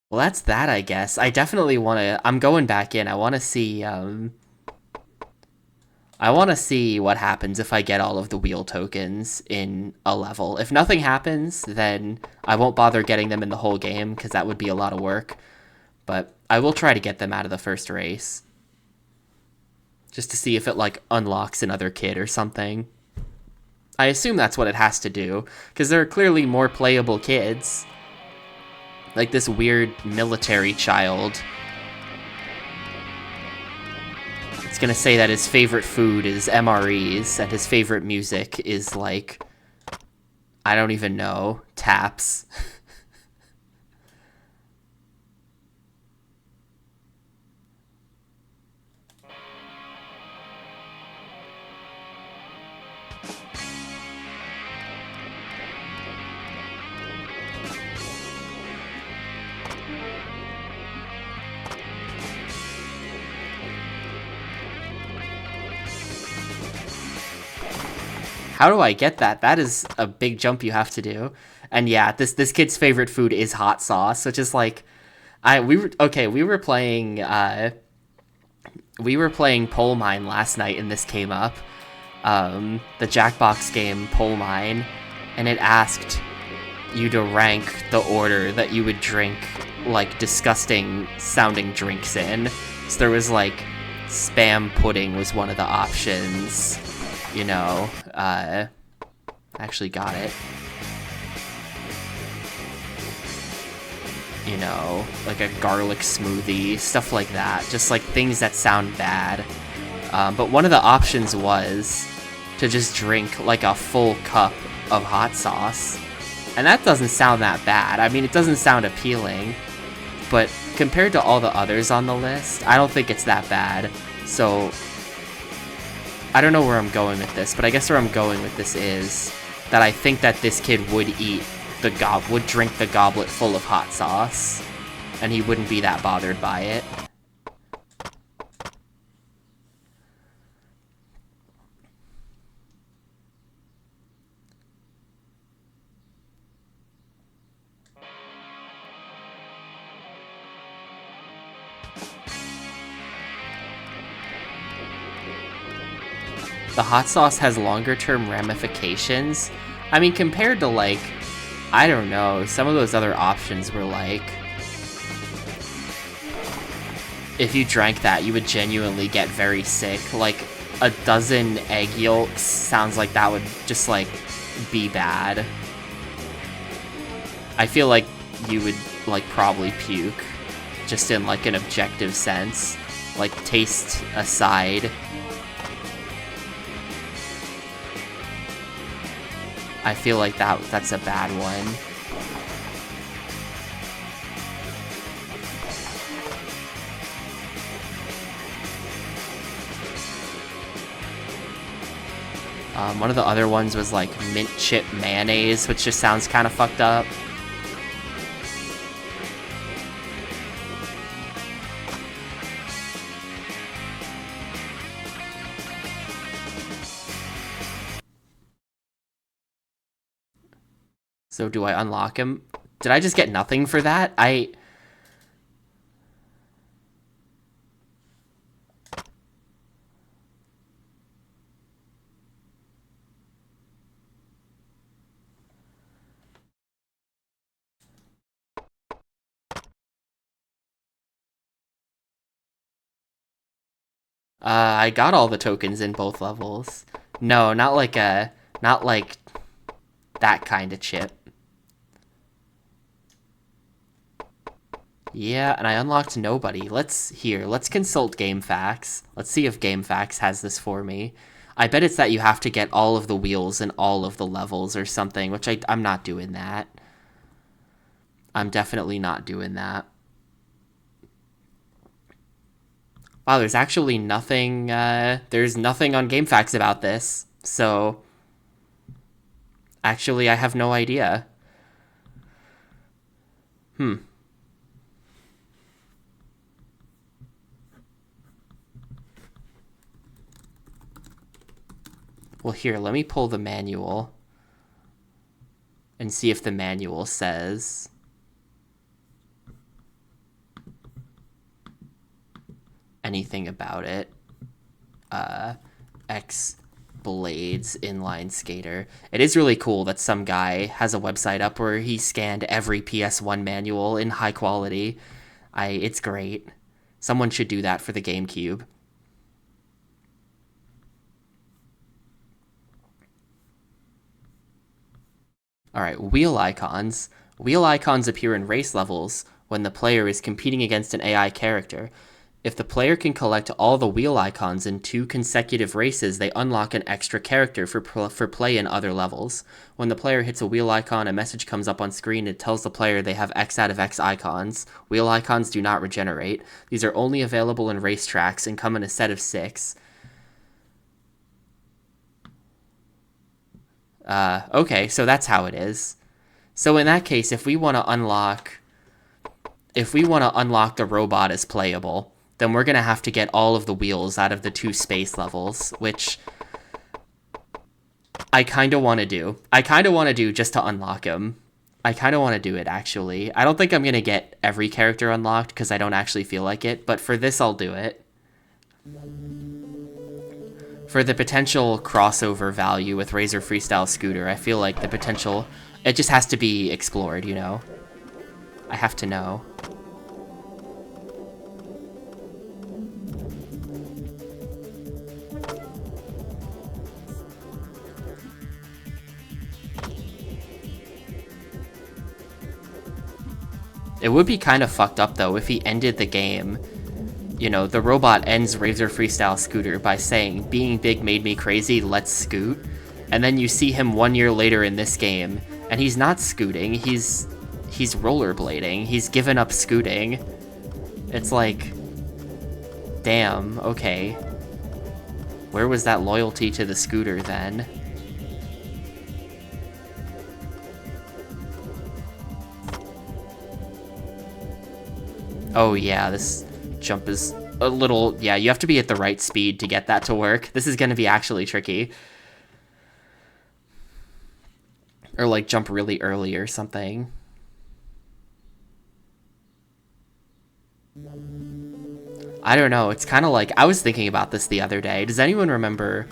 Well, that's that, I guess. I definitely want to... I'm going back in. I want to see... I want to see what happens if I get all of the wheel tokens in a level. If nothing happens, then I won't bother getting them in the whole game, because that would be a lot of work. But I will try to get them out of the first race. Just to see if it, like, unlocks another kid or something. I assume that's what it has to do, because there are clearly more playable kids. Like this weird military child. It's gonna say that his favorite food is MREs, and his favorite music is, like, I don't even know, taps. How do I get that? That is a big jump you have to do. And yeah, this kid's favorite food is hot sauce, which is like, we were playing Pole Mine last night, and this came up, the Jackbox game Pole Mine, and it asked you to rank the order that you would drink like disgusting sounding drinks in. So there was like spam pudding was one of the options. You know, actually got it. You know, like a garlic smoothie, stuff like that. Just like things that sound bad. But one of the options was to just drink like a full cup of hot sauce. And that doesn't sound that bad. I mean, it doesn't sound appealing. But compared to all the others on the list, I don't think it's that bad. So I don't know where I'm going with this, but I guess where I'm going with this is that I think that this kid would drink the goblet full of hot sauce, and he wouldn't be that bothered by it. The hot sauce has longer term ramifications. I mean, compared to, like, I don't know, some of those other options were like, if you drank that, you would genuinely get very sick. Like, a dozen egg yolks sounds like that would just, like, be bad. I feel like you would, like, probably puke, just in, like, an objective sense. Like, taste aside. I feel like that's a bad one. One of the other ones was like mint chip mayonnaise, which just sounds kind of fucked up. So do I unlock him? Did I just get nothing for that? I got all the tokens in both levels. No, not like that kind of chip. Yeah, and I unlocked nobody. Let's consult GameFAQs. Let's see if GameFAQs has this for me. I bet it's that you have to get all of the wheels in all of the levels or something, which I'm not doing that. I'm definitely not doing that. Wow, there's actually nothing, there's nothing on GameFAQs about this, so actually I have no idea. Well, here, let me pull the manual and see if the manual says anything about it. X-Bladez inline skater. It is really cool that some guy has a website up where he scanned every PS1 manual in high quality. It's great. Someone should do that for the GameCube. All right, wheel icons. Wheel icons appear in race levels when the player is competing against an AI character. If the player can collect all the wheel icons in 2 consecutive races, they unlock an extra character for play in other levels. When the player hits a wheel icon, a message comes up on screen. It tells the player they have X out of X icons. Wheel icons do not regenerate. These are only available in racetracks and come in a set of 6. Okay, so that's how it is. So in that case, if we want to unlock the robot as playable, then we're going to have to get all of the wheels out of the 2 space levels, which I kind of want to do. I kind of want to do just to unlock him. I kind of want to do it, actually. I don't think I'm going to get every character unlocked because I don't actually feel like it, but for this, I'll do it. For the potential crossover value with Razor Freestyle Scooter, I feel like the potential, it just has to be explored, you know? I have to know. It would be kind of fucked up, though, if he ended the game. You know, the robot ends Razor Freestyle Scooter by saying, "Being big made me crazy, let's scoot." And then you see him 1 year later in this game, and he's not scooting, he's rollerblading. He's given up scooting. It's like, damn, okay. Where was that loyalty to the scooter then? Oh yeah, this jump is a little... Yeah, you have to be at the right speed to get that to work. This is going to be actually tricky. Or, like, jump really early or something. I don't know. It's kind of like... I was thinking about this the other day. Does anyone remember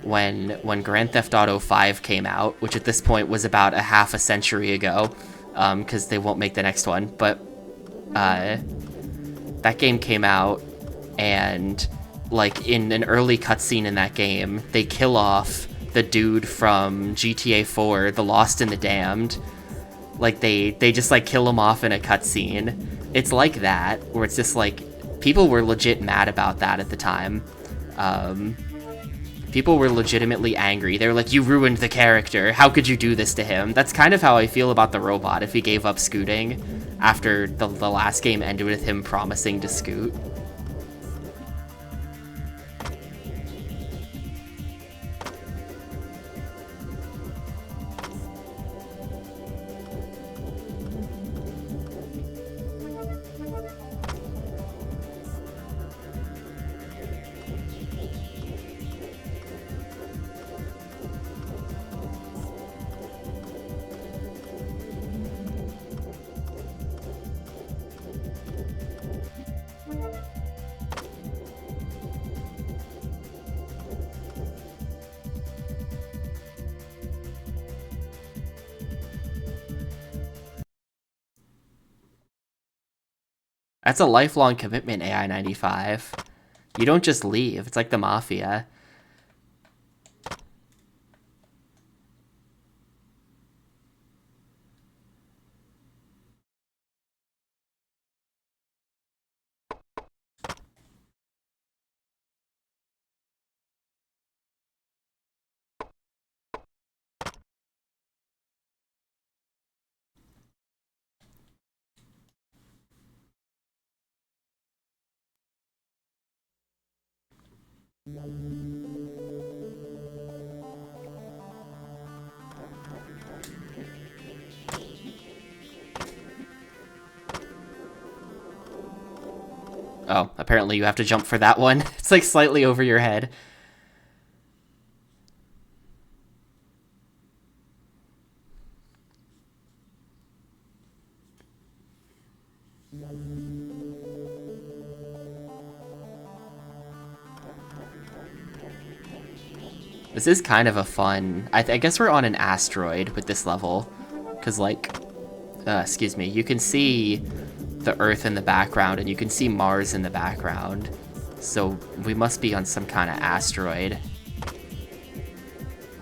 when Grand Theft Auto 5 came out, which at this point was about a half a century ago, because they won't make the next one, but that game came out, and like in an early cutscene in that game, they kill off the dude from GTA 4, The Lost and the Damned. Like they just like kill him off in a cutscene. It's like that, where it's just like people were legit mad about that at the time. People were legitimately angry. They were like, "You ruined the character. How could you do this to him?" That's kind of how I feel about the robot if he gave up scooting after the last game ended with him promising to scoot. That's a lifelong commitment, AI-95. You don't just leave. It's like the mafia. Oh, apparently you have to jump for that one. It's like slightly over your head. This is kind of a fun... I guess we're on an asteroid with this level. Because, like... excuse me. You can see the Earth in the background, and you can see Mars in the background. So we must be on some kind of asteroid.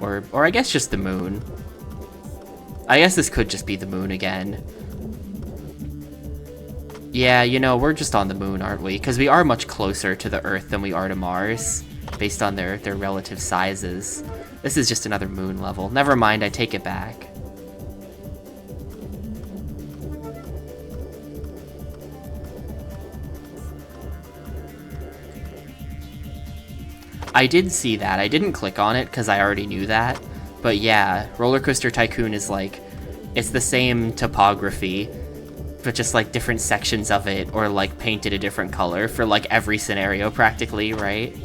Or I guess just the moon. I guess this could just be the moon again. Yeah, you know, we're just on the moon, aren't we? Because we are much closer to the Earth than we are to Mars, based on their relative sizes. This is just another moon level. Never mind, I take it back. I did see that. I didn't click on it because I already knew that. But yeah, Roller Coaster Tycoon is like, it's the same topography, but just like different sections of it, or like painted a different color for like every scenario practically, right?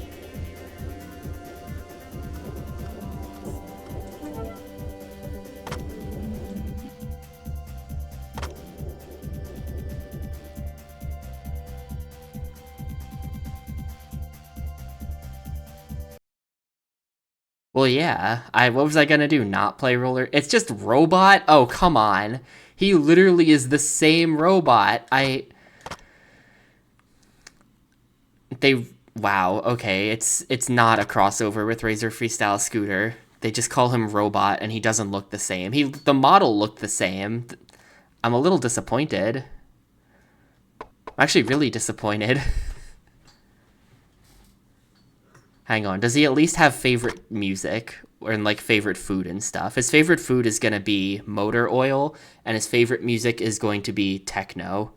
Well, yeah. What was I gonna do? Not play roller? It's just robot? Oh, come on. He literally is the same robot. Wow, okay. It's not a crossover with Razor Freestyle Scooter. They just call him Robot, and he doesn't look the same. The model looked the same. I'm a little disappointed. I'm actually really disappointed. Hang on, does he at least have favorite music or like favorite food and stuff? His favorite food is gonna be motor oil, and his favorite music is going to be techno.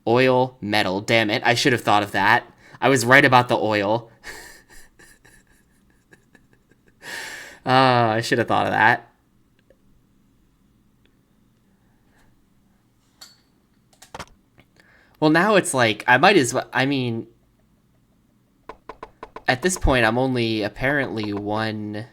Oil, metal, damn it, I should have thought of that. I was right about the oil. I should have thought of that. Well, now it's like, I might as well, I mean, at this point, I'm only apparently one...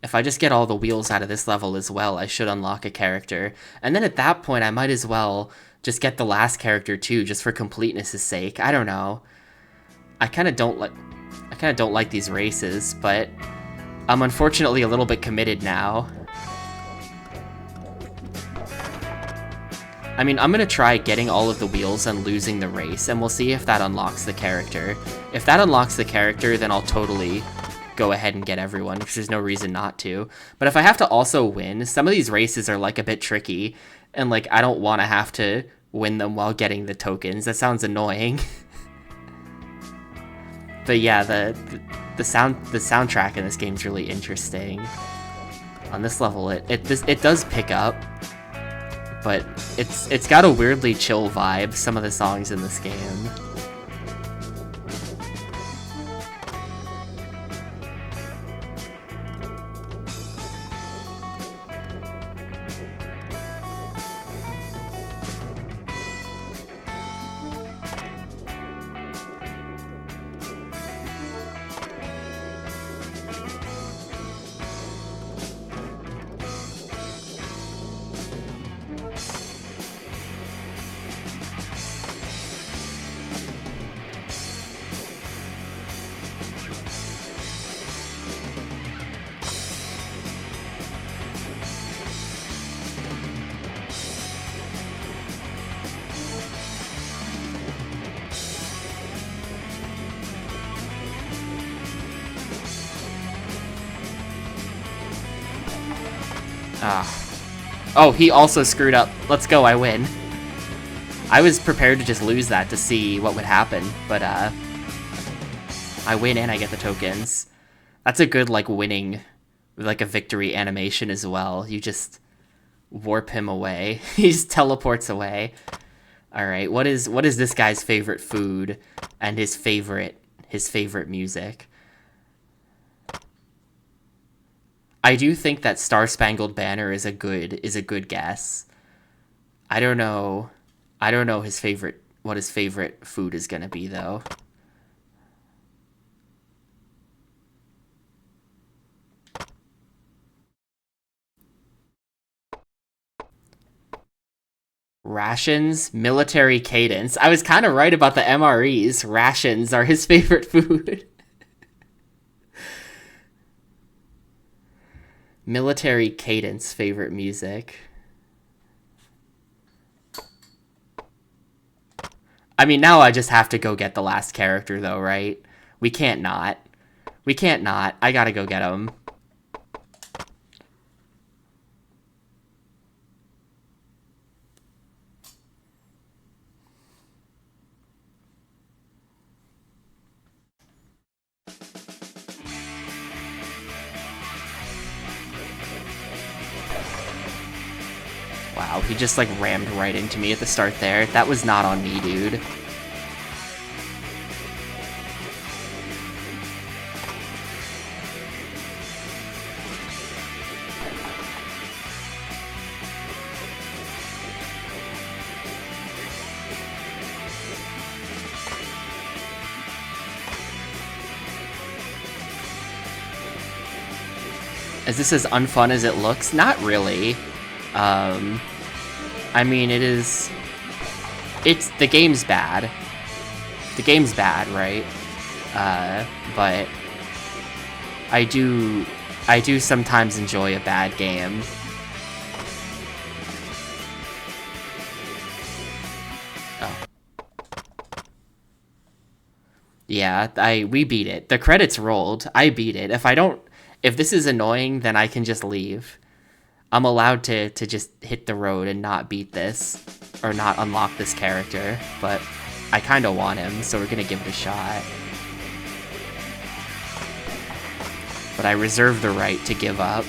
If I just get all the wheels out of this level as well, I should unlock a character. And then at that point, I might as well just get the last character too, just for completeness' sake. I don't know. I kind of don't like these races, but I'm unfortunately a little bit committed now. I mean, I'm gonna try getting all of the wheels and losing the race, and we'll see if that unlocks the character. If that unlocks the character, then I'll totally go ahead and get everyone, because there's no reason not to. But if I have to also win, some of these races are like a bit tricky, and like I don't want to have to win them while getting the tokens. That sounds annoying. But yeah, the soundtrack in this game is really interesting. On this level, it does pick up, but it's got a weirdly chill vibe, some of the songs in this game. Oh, he also screwed up. Let's go, I win. I was prepared to just lose that to see what would happen, but I win and I get the tokens. That's a good, like, winning, like, a victory animation as well. You just warp him away. He just teleports away. Alright, what is this guy's favorite food and his favorite music? I do think that Star Spangled Banner is a good guess. I don't know what his favorite food is gonna be though. Rations, military cadence. I was kind of right about the MREs. Rations are his favorite food. Military cadence, favorite music. I mean, now I just have to go get the last character, though, right? We can't not. We can't not. I gotta go get him. Wow, he just, like, rammed right into me at the start there. That was not on me, dude. Is this as unfun as it looks? Not really. I mean, the game's bad. The game's bad, right? But I do sometimes enjoy a bad game. Oh. Yeah, we beat it. The credits rolled. I beat it. If this is annoying, then I can just leave. I'm allowed to just hit the road and not beat this, or not unlock this character, but I kind of want him, so we're gonna give it a shot. But I reserve the right to give up.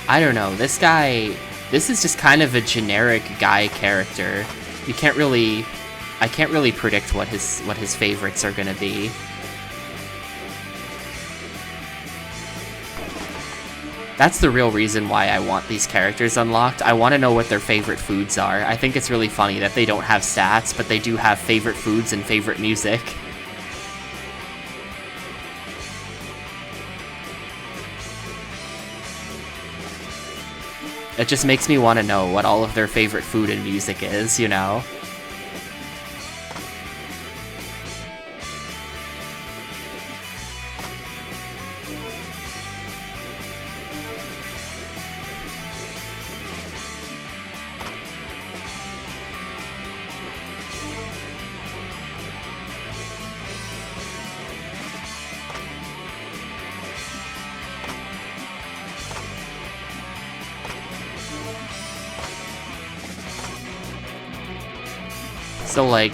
I don't know, this is just kind of a generic guy character. I can't really predict what his favorites are gonna be. That's the real reason why I want these characters unlocked. I want to know what their favorite foods are. I think it's really funny that they don't have stats, but they do have favorite foods and favorite music. It just makes me want to know what all of their favorite food and music is, you know? So, like...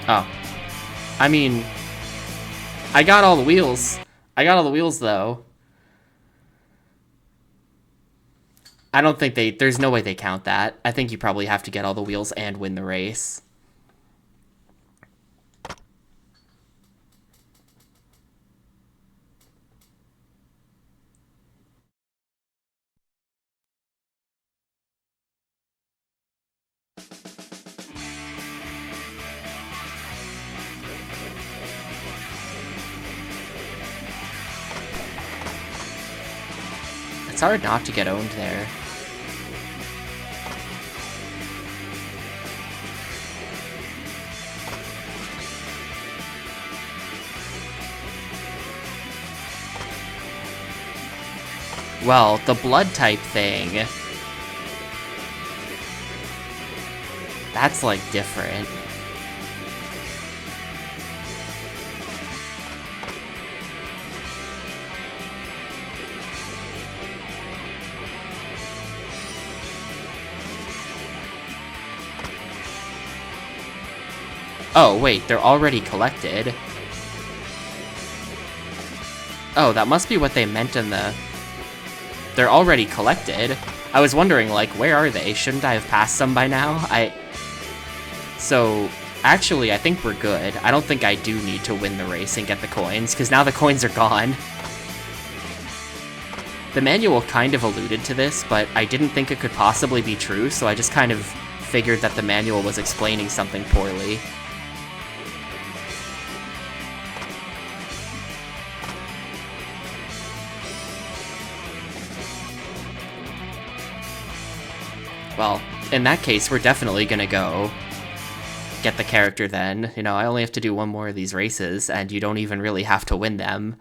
Oh. I mean... I got all the wheels. I got all the wheels, though. I don't think there's no way they count that. I think you probably have to get all the wheels and win the race. It's hard not to get owned there. Well, the blood type thing... That's, like, different. Oh, wait, they're already collected. Oh, that must be what they meant in the... They're already collected. I was wondering, like, where are they? Shouldn't I have passed some by now? So, actually, I think we're good. I don't think I do need to win the race and get the coins, because now the coins are gone. The manual kind of alluded to this, but I didn't think it could possibly be true, so I just kind of figured that the manual was explaining something poorly. Well, in that case, we're definitely gonna go get the character then. You know, I only have to do one more of these races, and you don't even really have to win them.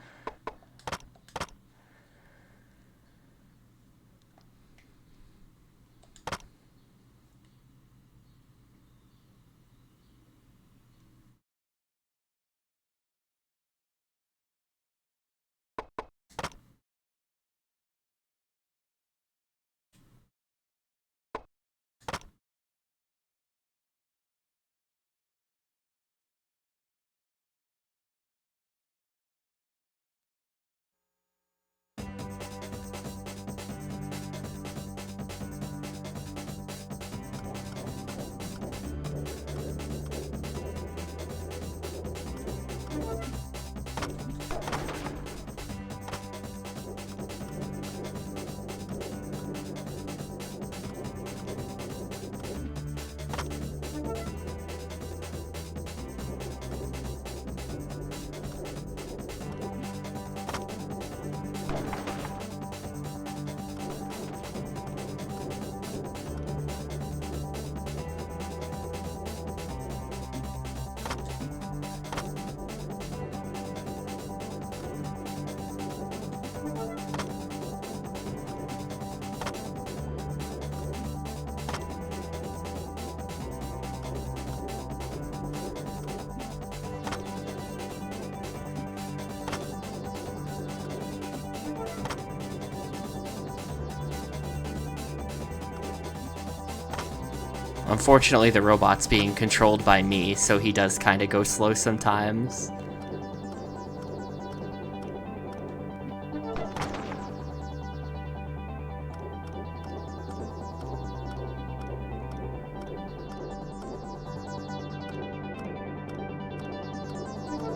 Unfortunately, the robot's being controlled by me, so he does kind of go slow sometimes.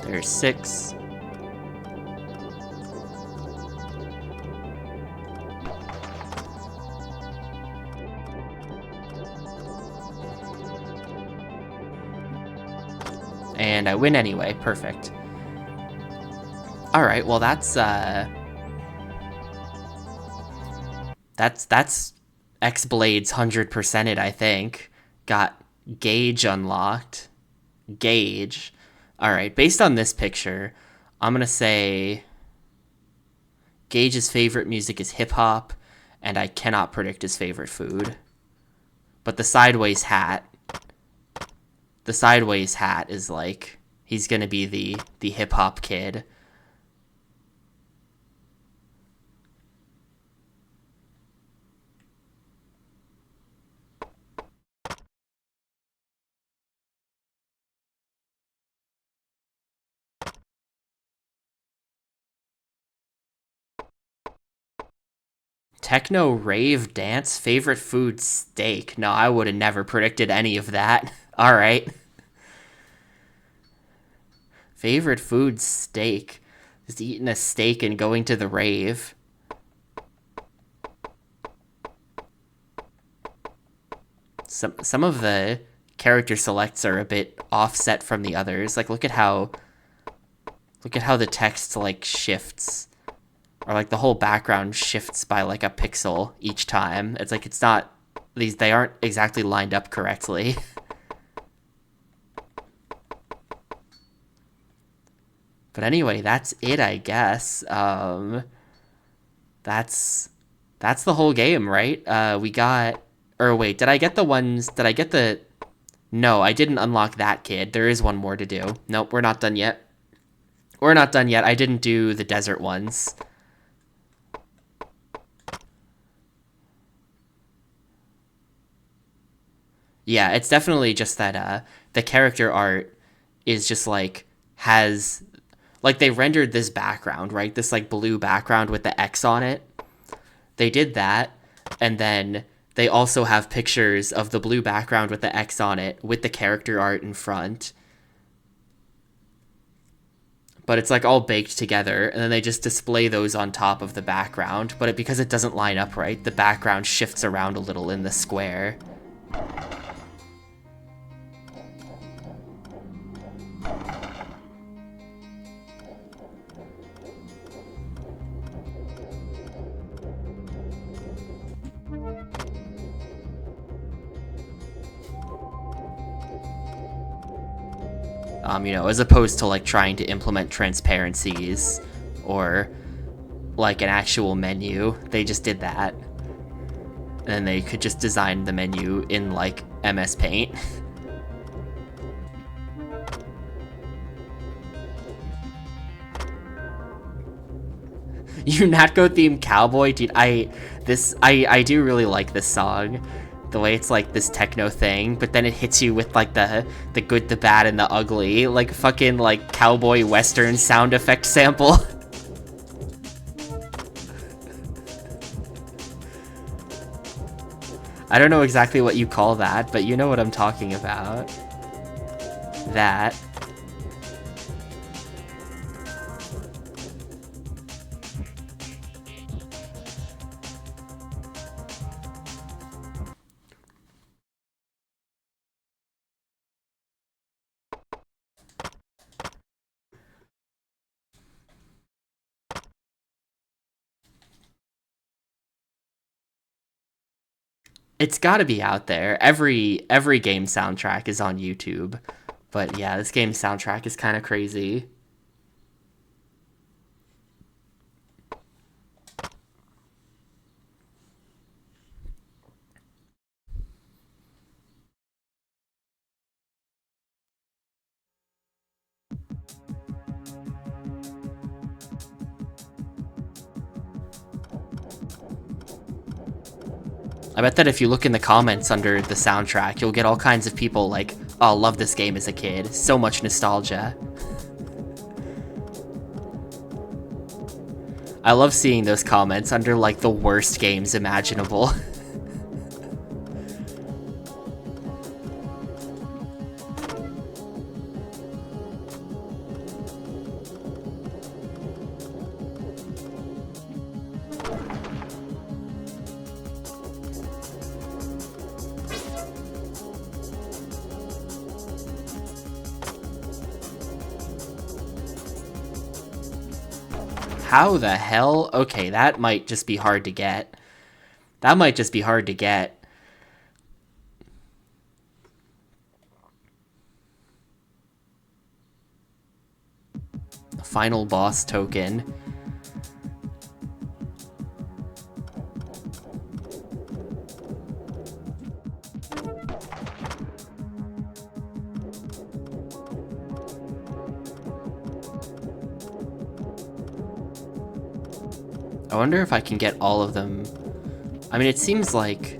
There's 6. And I win anyway, perfect. Alright, well that's X-Bladez 100%ed, I think. Got Gauge unlocked. Gauge. Alright, based on this picture, I'm gonna say Gauge's favorite music is hip-hop, and I cannot predict his favorite food. But the sideways hat is like, he's gonna be the hip-hop kid. Techno rave dance, favorite food steak. No, I would have never predicted any of that. All right. Favorite food steak. Just eating a steak and going to the rave. Some of the character selects are a bit offset from the others. Like look at how the text like shifts. Or like the whole background shifts by like a pixel each time. It's like it's not they aren't exactly lined up correctly. But anyway, that's it, I guess. That's the whole game, right? We got, or wait, did I get the No, I didn't unlock that kid. There is one more to do. Nope, we're not done yet. We're not done yet. I didn't do the desert ones. Yeah, it's definitely just that the character art is just like has like they rendered this background, right? This like blue background with the X on it. They did that, and then they also have pictures of the blue background with the X on it with the character art in front. But it's like all baked together, and then they just display those on top of the background. But because it doesn't line up right, the background shifts around a little in the square. As opposed to like trying to implement transparencies or like an actual menu. They just did that. And then they could just design the menu in like MS Paint. You Natco themed cowboy, dude. I do really like this song. The way it's like this techno thing, but then it hits you with like the good, the bad, and the ugly, like fucking like cowboy western sound effect sample. I don't know exactly what you call that, but you know what I'm talking about. That. It's got to be out there. Every game soundtrack is on YouTube. But yeah, this game's soundtrack is kind of crazy. I bet that if you look in the comments under the soundtrack, you'll get all kinds of people like, oh, love this game as a kid. So much nostalgia. I love seeing those comments under like the worst games imaginable. How the hell? Okay, that might just be hard to get. That might just be hard to get. Final boss token. I wonder if I can get all of them. I mean, it seems like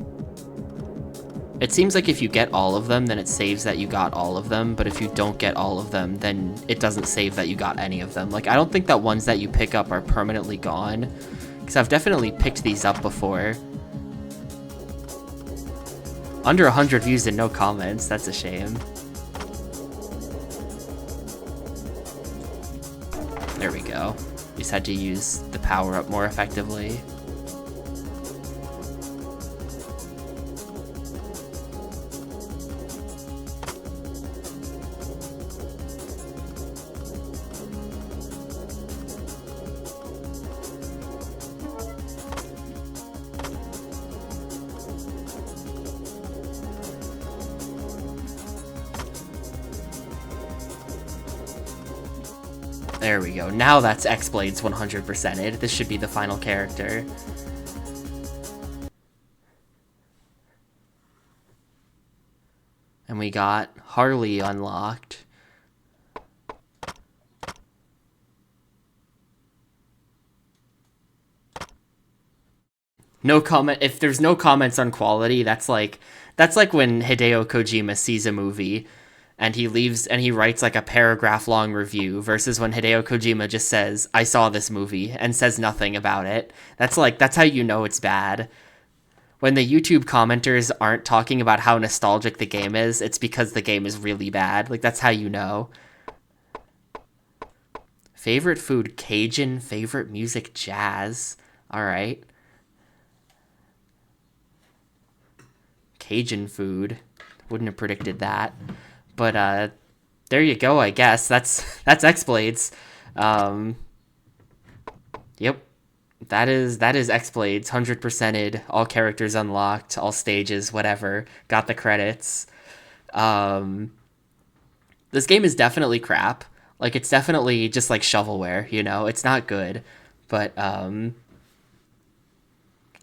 if you get all of them, then it saves that you got all of them, but if you don't get all of them, then it doesn't save that you got any of them. Like, I don't think that ones that you pick up are permanently gone, because I've definitely picked these up before. Under 100 views and no comments, that's a shame. There we go. Just had to use the power-up more effectively. There we go. Now that's X-Bladez 100%ed. This should be the final character. And we got Harley unlocked. No comment. If there's no comments on quality, that's like when Hideo Kojima sees a movie and he leaves and he writes like a paragraph long review versus when Hideo Kojima just says, "I saw this movie," and says nothing about it. That's how you know it's bad. When the YouTube commenters aren't talking about how nostalgic the game is, it's because the game is really bad. Like, that's how you know. Favorite food, Cajun. Favorite music, jazz. All right. Cajun food. Wouldn't have predicted that. But there you go, I guess. That's X-Bladez. Yep. That is X-Bladez, 100%ed, all characters unlocked, all stages, whatever. Got the credits. This game is definitely crap. Like, it's definitely just like shovelware, you know? It's not good. But I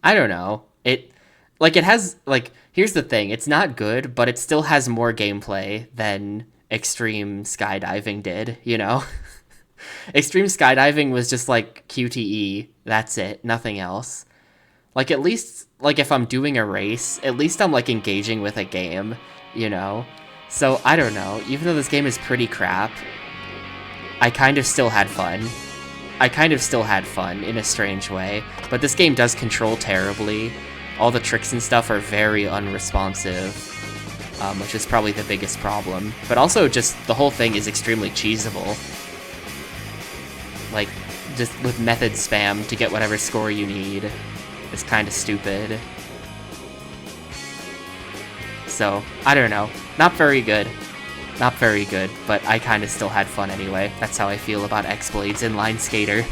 don't know. It has like, here's the thing, it's not good, but it still has more gameplay than Xtreme skydiving did, you know? Xtreme skydiving was just like QTE, that's it, nothing else. Like, at least, like, if I'm doing a race, at least I'm like engaging with a game, you know? So I don't know, even though this game is pretty crap, I kind of still had fun. In a strange way, but this game does control terribly. All the tricks and stuff are very unresponsive, which is probably the biggest problem. But also, just the whole thing is extremely cheesable. Like, just with method spam to get whatever score you need is kind of stupid. So, I don't know. Not very good. But I kind of still had fun anyway. That's how I feel about X-Bladez Inline Skater.